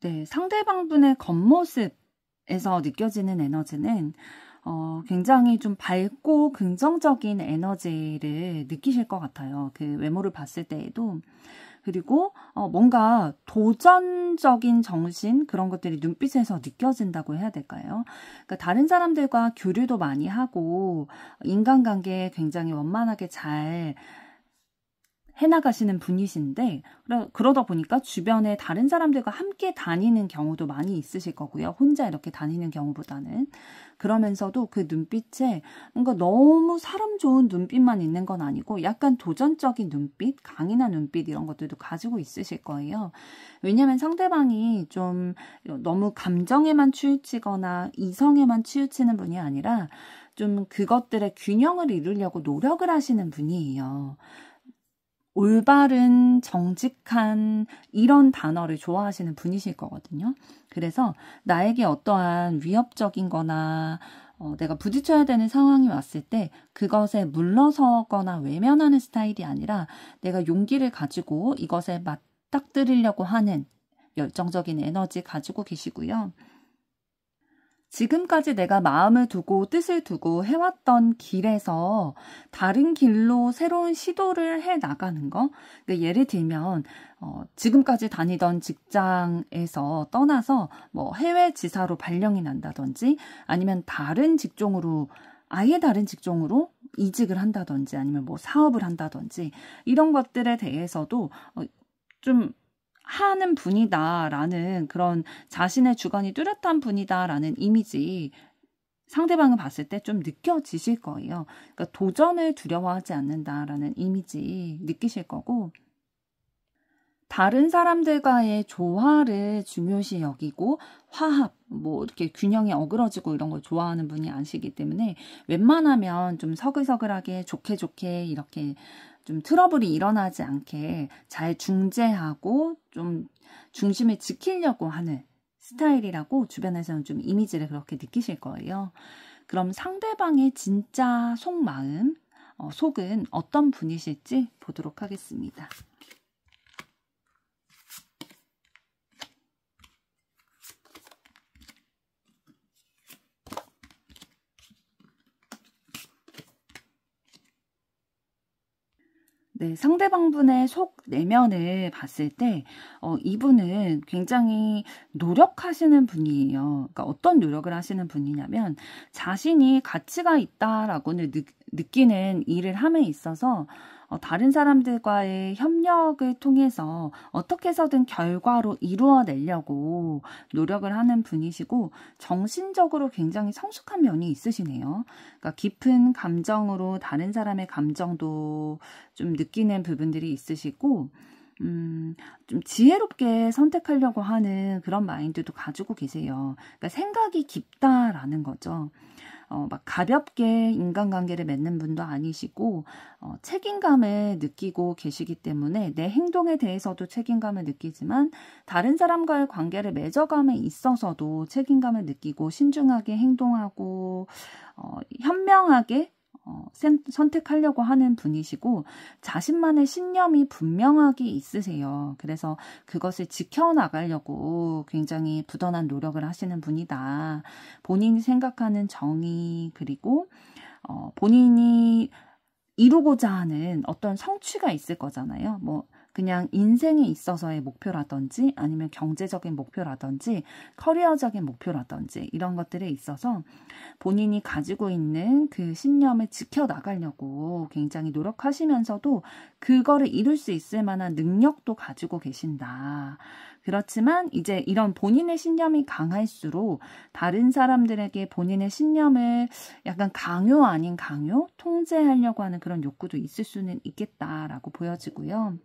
네, 상대방분의 겉모습에서 느껴지는 에너지는 굉장히 좀 밝고 긍정적인 에너지를 느끼실 것 같아요. 그 외모를 봤을 때에도. 그리고 뭔가 도전적인 정신, 그런 것들이 눈빛에서 느껴진다고 해야 될까요? 그러니까 다른 사람들과 교류도 많이 하고 인간관계에 굉장히 원만하게 잘 해나가시는 분이신데, 그러다 보니까 주변에 다른 사람들과 함께 다니는 경우도 많이 있으실 거고요. 혼자 이렇게 다니는 경우보다는. 그러면서도 그 눈빛에 뭔가 너무 사람 좋은 눈빛만 있는 건 아니고 약간 도전적인 눈빛, 강인한 눈빛 이런 것들도 가지고 있으실 거예요. 왜냐하면 상대방이 좀 너무 감정에만 치우치거나 이성에만 치우치는 분이 아니라 좀 그것들의 균형을 이루려고 노력을 하시는 분이에요. 올바른, 정직한 이런 단어를 좋아하시는 분이실 거거든요. 그래서 나에게 어떠한 위협적인 거나 내가 부딪혀야 되는 상황이 왔을 때 그것에 물러서거나 외면하는 스타일이 아니라 내가 용기를 가지고 이것에 맞닥뜨리려고 하는 열정적인 에너지 가지고 계시고요. 지금까지 내가 마음을 두고 뜻을 두고 해왔던 길에서 다른 길로 새로운 시도를 해 나가는 거. 그러니까 예를 들면 지금까지 다니던 직장에서 떠나서 뭐 해외 지사로 발령이 난다든지 아니면 다른 직종으로 아예 다른 직종으로 이직을 한다든지 아니면 뭐 사업을 한다든지 이런 것들에 대해서도 좀 하는 분이다라는 그런 자신의 주관이 뚜렷한 분이다라는 이미지 상대방을 봤을 때 좀 느껴지실 거예요. 그러니까 도전을 두려워하지 않는다라는 이미지 느끼실 거고 다른 사람들과의 조화를 중요시 여기고 화합, 뭐 이렇게 균형이 어그러지고 이런 걸 좋아하는 분이 아시기 때문에 웬만하면 좀 서글서글하게 좋게 이렇게 좀 트러블이 일어나지 않게 잘 중재하고 좀 중심을 지키려고 하는 스타일이라고 주변에서는 좀 이미지를 그렇게 느끼실 거예요. 그럼 상대방의 진짜 속마음, 속은 어떤 분이실지 보도록 하겠습니다. 네, 상대방분의 속 내면을 봤을 때, 이분은 굉장히 노력하시는 분이에요. 그러니까 어떤 노력을 하시는 분이냐면, 자신이 가치가 있다라고는 느끼는 일을 함에 있어서, 다른 사람들과의 협력을 통해서 어떻게 해서든 결과로 이루어내려고 노력을 하는 분이시고, 정신적으로 굉장히 성숙한 면이 있으시네요. 그러니까 깊은 감정으로 다른 사람의 감정도 좀 느끼는 부분들이 있으시고 좀 지혜롭게 선택하려고 하는 그런 마인드도 가지고 계세요. 그러니까 생각이 깊다라는 거죠. 막 가볍게 인간관계를 맺는 분도 아니시고 책임감을 느끼고 계시기 때문에 내 행동에 대해서도 책임감을 느끼지만 다른 사람과의 관계를 맺어감에 있어서도 책임감을 느끼고 신중하게 행동하고 현명하게 선택하려고 하는 분이시고 자신만의 신념이 분명하게 있으세요. 그래서 그것을 지켜나가려고 굉장히 부단한 노력을 하시는 분이다. 본인이 생각하는 정의 그리고 본인이 이루고자 하는 어떤 성취가 있을 거잖아요. 뭐 그냥 인생에 있어서의 목표라든지 아니면 경제적인 목표라든지 커리어적인 목표라든지 이런 것들에 있어서 본인이 가지고 있는 그 신념을 지켜나가려고 굉장히 노력하시면서도 그거를 이룰 수 있을 만한 능력도 가지고 계신다. 그렇지만 이제 이런 본인의 신념이 강할수록 다른 사람들에게 본인의 신념을 약간 강요 아닌 강요, 통제하려고 하는 그런 욕구도 있을 수는 있겠다라고 보여지고요.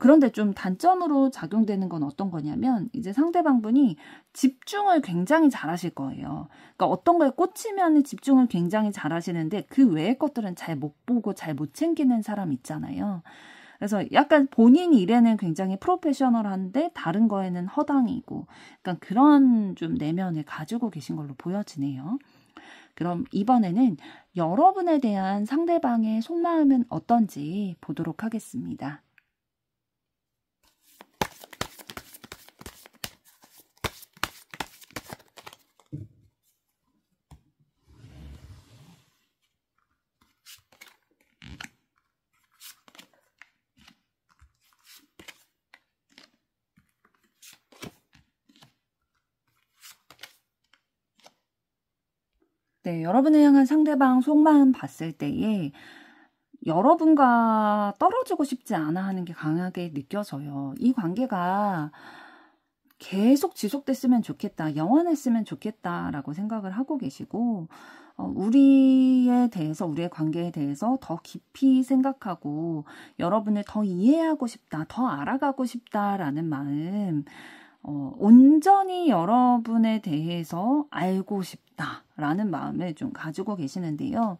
그런데 좀 단점으로 작용되는 건 어떤 거냐면 이제 상대방분이 집중을 굉장히 잘하실 거예요. 그러니까 어떤 거에 꽂히면 집중을 굉장히 잘하시는데 그 외의 것들은 잘 못 보고 잘 못 챙기는 사람 있잖아요. 그래서 약간 본인 일에는 굉장히 프로페셔널한데 다른 거에는 허당이고 약간 그런 좀 내면을 가지고 계신 걸로 보여지네요. 그럼 이번에는 여러분에 대한 상대방의 속마음은 어떤지 보도록 하겠습니다. 네, 여러분을 향한 상대방 속마음 봤을 때에 여러분과 떨어지고 싶지 않아 하는 게 강하게 느껴져요. 이 관계가 계속 지속됐으면 좋겠다, 영원했으면 좋겠다라고 생각을 하고 계시고 우리에 대해서, 우리의 관계에 대해서 더 깊이 생각하고 여러분을 더 이해하고 싶다, 더 알아가고 싶다라는 마음, 온전히 여러분에 대해서 알고 싶다라는 마음을 좀 가지고 계시는데요.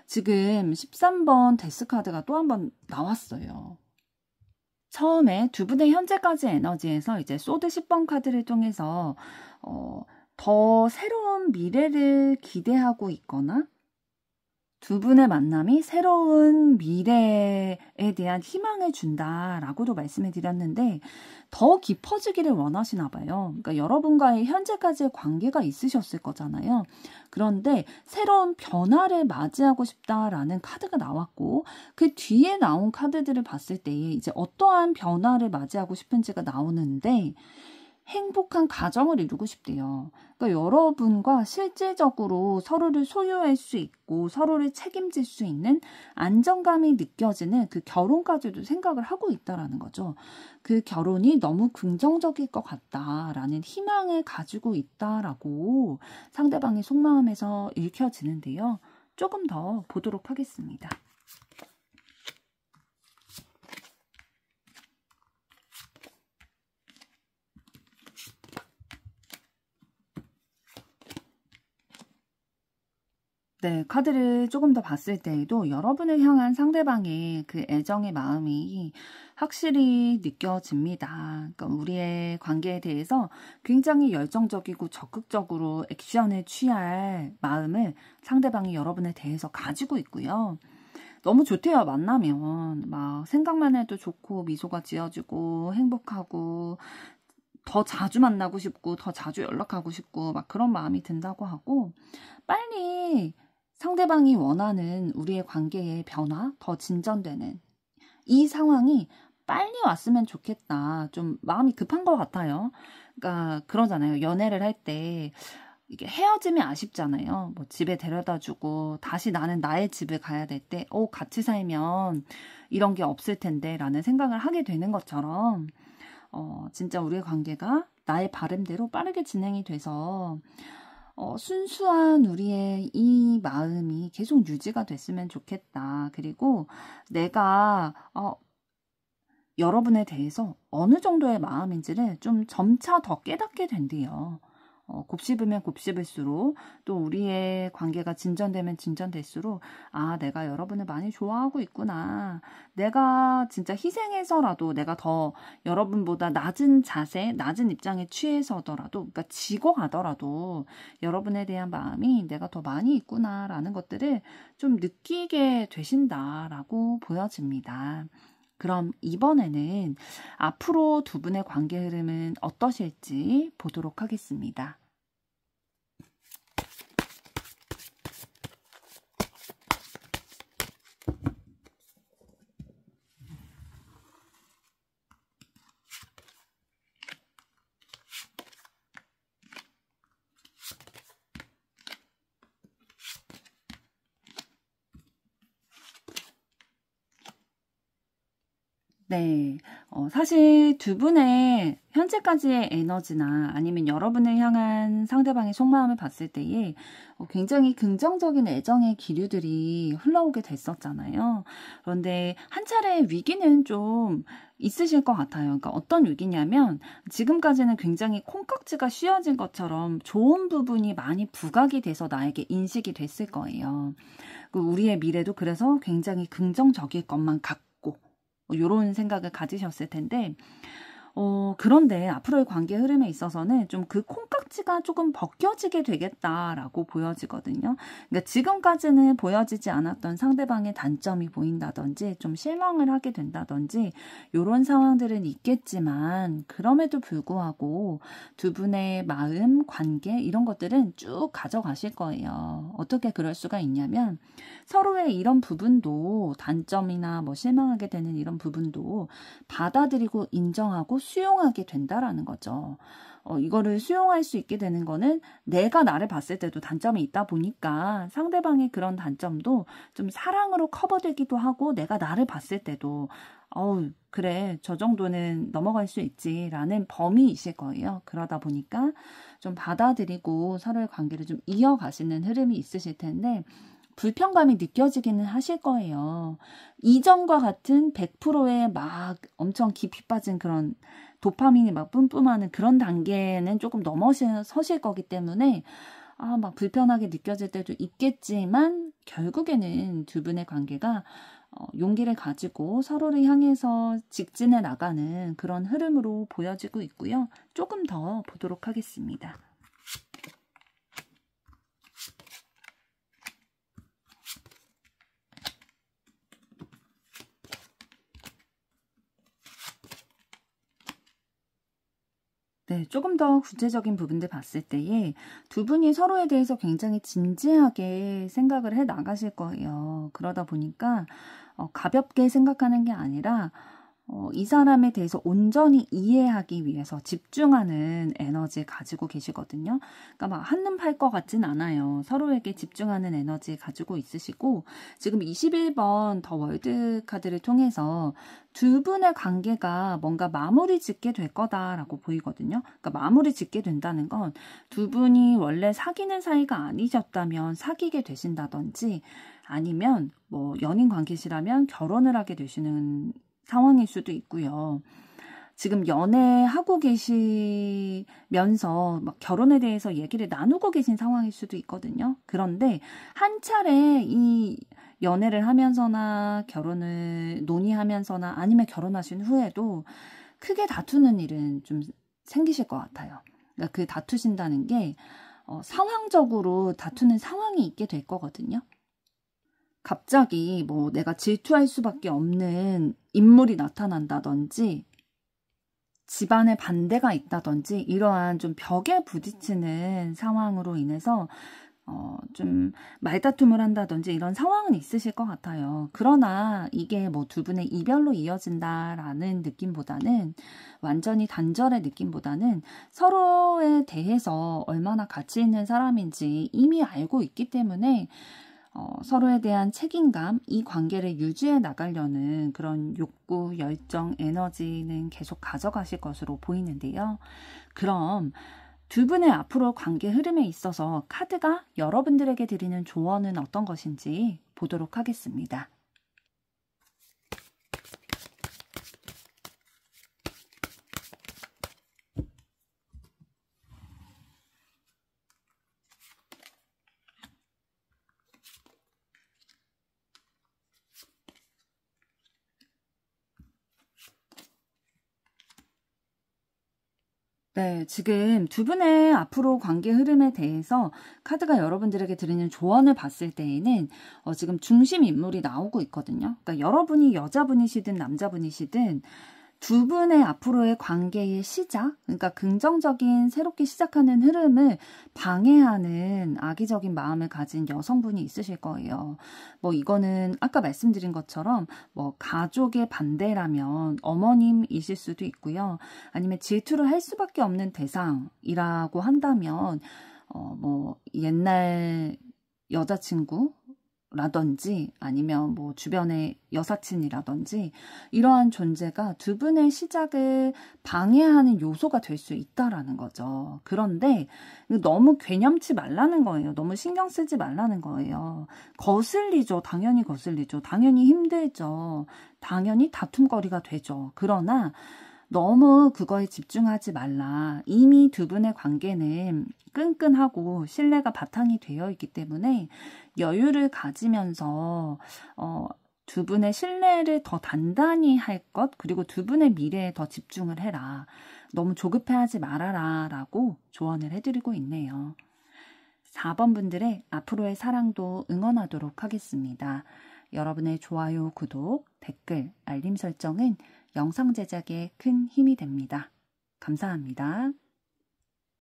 지금 13번 데스카드가 또 한 번 나왔어요. 처음에 두 분의 현재까지 에너지에서 이제 소드 10번 카드를 통해서 더 새로운 미래를 기대하고 있거나 두 분의 만남이 새로운 미래에 대한 희망을 준다라고도 말씀을 드렸는데 더 깊어지기를 원하시나 봐요. 그러니까 여러분과의 현재까지의 관계가 있으셨을 거잖아요. 그런데 새로운 변화를 맞이하고 싶다라는 카드가 나왔고 그 뒤에 나온 카드들을 봤을 때에 이제 어떠한 변화를 맞이하고 싶은지가 나오는데 행복한 가정을 이루고 싶대요. 그러니까 여러분과 실질적으로 서로를 소유할 수 있고 서로를 책임질 수 있는 안정감이 느껴지는 그 결혼까지도 생각을 하고 있다라는 거죠. 그 결혼이 너무 긍정적일 것 같다라는 희망을 가지고 있다라고 상대방의 속마음에서 읽혀지는데요. 조금 더 보도록 하겠습니다. 네, 카드를 조금 더 봤을 때에도 여러분을 향한 상대방의 그 애정의 마음이 확실히 느껴집니다. 그러니까 우리의 관계에 대해서 굉장히 열정적이고 적극적으로 액션을 취할 마음을 상대방이 여러분에 대해서 가지고 있고요. 너무 좋대요, 만나면. 막 생각만 해도 좋고 미소가 지어지고 행복하고 더 자주 만나고 싶고 더 자주 연락하고 싶고 막 그런 마음이 든다고 하고 빨리 상대방이 원하는 우리의 관계의 변화, 더 진전되는 이 상황이 빨리 왔으면 좋겠다. 좀 마음이 급한 것 같아요. 그러니까 그러잖아요. 연애를 할 때 이게 헤어지면 아쉽잖아요. 뭐 집에 데려다 주고 다시 나는 나의 집에 가야 될 때, 같이 살면 이런 게 없을 텐데 라는 생각을 하게 되는 것처럼 진짜 우리의 관계가 나의 바람대로 빠르게 진행이 돼서 순수한 우리의 이 마음이 계속 유지가 됐으면 좋겠다. 그리고 내가 여러분에 대해서 어느 정도의 마음인지를 좀 점차 더 깨닫게 된대요. 곱씹으면 곱씹을수록 또 우리의 관계가 진전되면 진전될수록 내가 여러분을 많이 좋아하고 있구나. 내가 진짜 희생해서라도 내가 더 여러분보다 낮은 자세, 낮은 입장에 취해서더라도 그러니까 지고 가더라도 여러분에 대한 마음이 내가 더 많이 있구나라는 것들을 좀 느끼게 되신다라고 보여집니다. 그럼 이번에는 앞으로 두 분의 관계 흐름은 어떠실지 보도록 하겠습니다. 네. 사실 두 분의 현재까지의 에너지나 아니면 여러분을 향한 상대방의 속마음을 봤을 때에 굉장히 긍정적인 애정의 기류들이 흘러오게 됐었잖아요. 그런데 한 차례 위기는 좀 있으실 것 같아요. 그러니까 어떤 위기냐면 지금까지는 굉장히 콩깍지가 씌워진 것처럼 좋은 부분이 많이 부각이 돼서 나에게 인식이 됐을 거예요. 우리의 미래도 그래서 굉장히 긍정적일 것만 같고 요런 생각을 가지셨을 텐데 그런데 앞으로의 관계 흐름에 있어서는 좀 그 콩깍지가 조금 벗겨지게 되겠다라고 보여지거든요. 그러니까 지금까지는 보여지지 않았던 상대방의 단점이 보인다든지 좀 실망을 하게 된다든지 이런 상황들은 있겠지만 그럼에도 불구하고 두 분의 마음, 관계 이런 것들은 쭉 가져가실 거예요. 어떻게 그럴 수가 있냐면 서로의 이런 부분도 단점이나 뭐 실망하게 되는 이런 부분도 받아들이고 인정하고 수용하게 된다라는 거죠. 이거를 수용할 수 있게 되는 거는 내가 나를 봤을 때도 단점이 있다 보니까 상대방의 그런 단점도 좀 사랑으로 커버되기도 하고 내가 나를 봤을 때도 그래, 저 정도는 넘어갈 수 있지라는 범위이실 거예요. 그러다 보니까 좀 받아들이고 서로의 관계를 좀 이어가시는 흐름이 있으실 텐데 불편감이 느껴지기는 하실 거예요. 이전과 같은 100%의 막 엄청 깊이 빠진 그런 도파민이 막 뿜뿜하는 그런 단계는 조금 넘어서실 거기 때문에 막 불편하게 느껴질 때도 있겠지만 결국에는 두 분의 관계가 용기를 가지고 서로를 향해서 직진해 나가는 그런 흐름으로 보여지고 있고요. 조금 더 보도록 하겠습니다. 네, 조금 더 구체적인 부분들 봤을 때에 두 분이 서로에 대해서 굉장히 진지하게 생각을 해 나가실 거예요. 그러다 보니까 가볍게 생각하는 게 아니라 이 사람에 대해서 온전히 이해하기 위해서 집중하는 에너지 가지고 계시거든요. 그러니까 막 한눈 팔 것 같진 않아요. 서로에게 집중하는 에너지 가지고 있으시고 지금 21번 더 월드 카드를 통해서 두 분의 관계가 뭔가 마무리 짓게 될 거다라고 보이거든요. 그러니까 마무리 짓게 된다는 건 두 분이 원래 사귀는 사이가 아니셨다면 사귀게 되신다든지 아니면 뭐 연인 관계시라면 결혼을 하게 되시는 상황일 수도 있고요. 지금 연애하고 계시면서 막 결혼에 대해서 얘기를 나누고 계신 상황일 수도 있거든요. 그런데 한 차례 이 연애를 하면서나 결혼을 논의하면서나 아니면 결혼하신 후에도 크게 다투는 일은 좀 생기실 것 같아요. 그러니까 그 다투신다는 게 상황적으로 다투는 상황이 있게 될 거거든요. 갑자기 뭐 내가 질투할 수밖에 없는 인물이 나타난다든지 집안에 반대가 있다든지 이러한 좀 벽에 부딪히는 상황으로 인해서 좀 말다툼을 한다든지 이런 상황은 있으실 것 같아요. 그러나 이게 뭐 두 분의 이별로 이어진다라는 느낌보다는 완전히 단절의 느낌보다는 서로에 대해서 얼마나 가치 있는 사람인지 이미 알고 있기 때문에 서로에 대한 책임감, 이 관계를 유지해 나가려는 그런 욕구, 열정, 에너지는 계속 가져가실 것으로 보이는데요. 그럼 두 분의 앞으로 관계 흐름에 있어서 카드가 여러분들에게 드리는 조언은 어떤 것인지 보도록 하겠습니다. 네, 지금 두 분의 앞으로 관계 흐름에 대해서 카드가 여러분들에게 드리는 조언을 봤을 때에는 지금 중심 인물이 나오고 있거든요. 그러니까 여러분이 여자분이시든 남자분이시든 두 분의 앞으로의 관계의 시작, 그러니까 긍정적인 새롭게 시작하는 흐름을 방해하는 악의적인 마음을 가진 여성분이 있으실 거예요. 뭐 이거는 아까 말씀드린 것처럼 뭐 가족의 반대라면 어머님이실 수도 있고요. 아니면 질투를 할 수밖에 없는 대상이라고 한다면 뭐 옛날 여자친구 라든지 아니면 뭐 주변의 여사친이라든지 이러한 존재가 두 분의 시작을 방해하는 요소가 될 수 있다라는 거죠. 그런데 너무 괴념치 말라는 거예요. 너무 신경 쓰지 말라는 거예요. 거슬리죠. 당연히 거슬리죠. 당연히 힘들죠. 당연히 다툼거리가 되죠. 그러나 너무 그거에 집중하지 말라. 이미 두 분의 관계는 끈끈하고 신뢰가 바탕이 되어 있기 때문에 여유를 가지면서 두 분의 신뢰를 더 단단히 할 것, 그리고 두 분의 미래에 더 집중을 해라. 너무 조급해하지 말아라 라고 조언을 해드리고 있네요. 4번 분들의 앞으로의 사랑도 응원하도록 하겠습니다. 여러분의 좋아요, 구독, 댓글, 알림 설정은 영상 제작에 큰 힘이 됩니다. 감사합니다.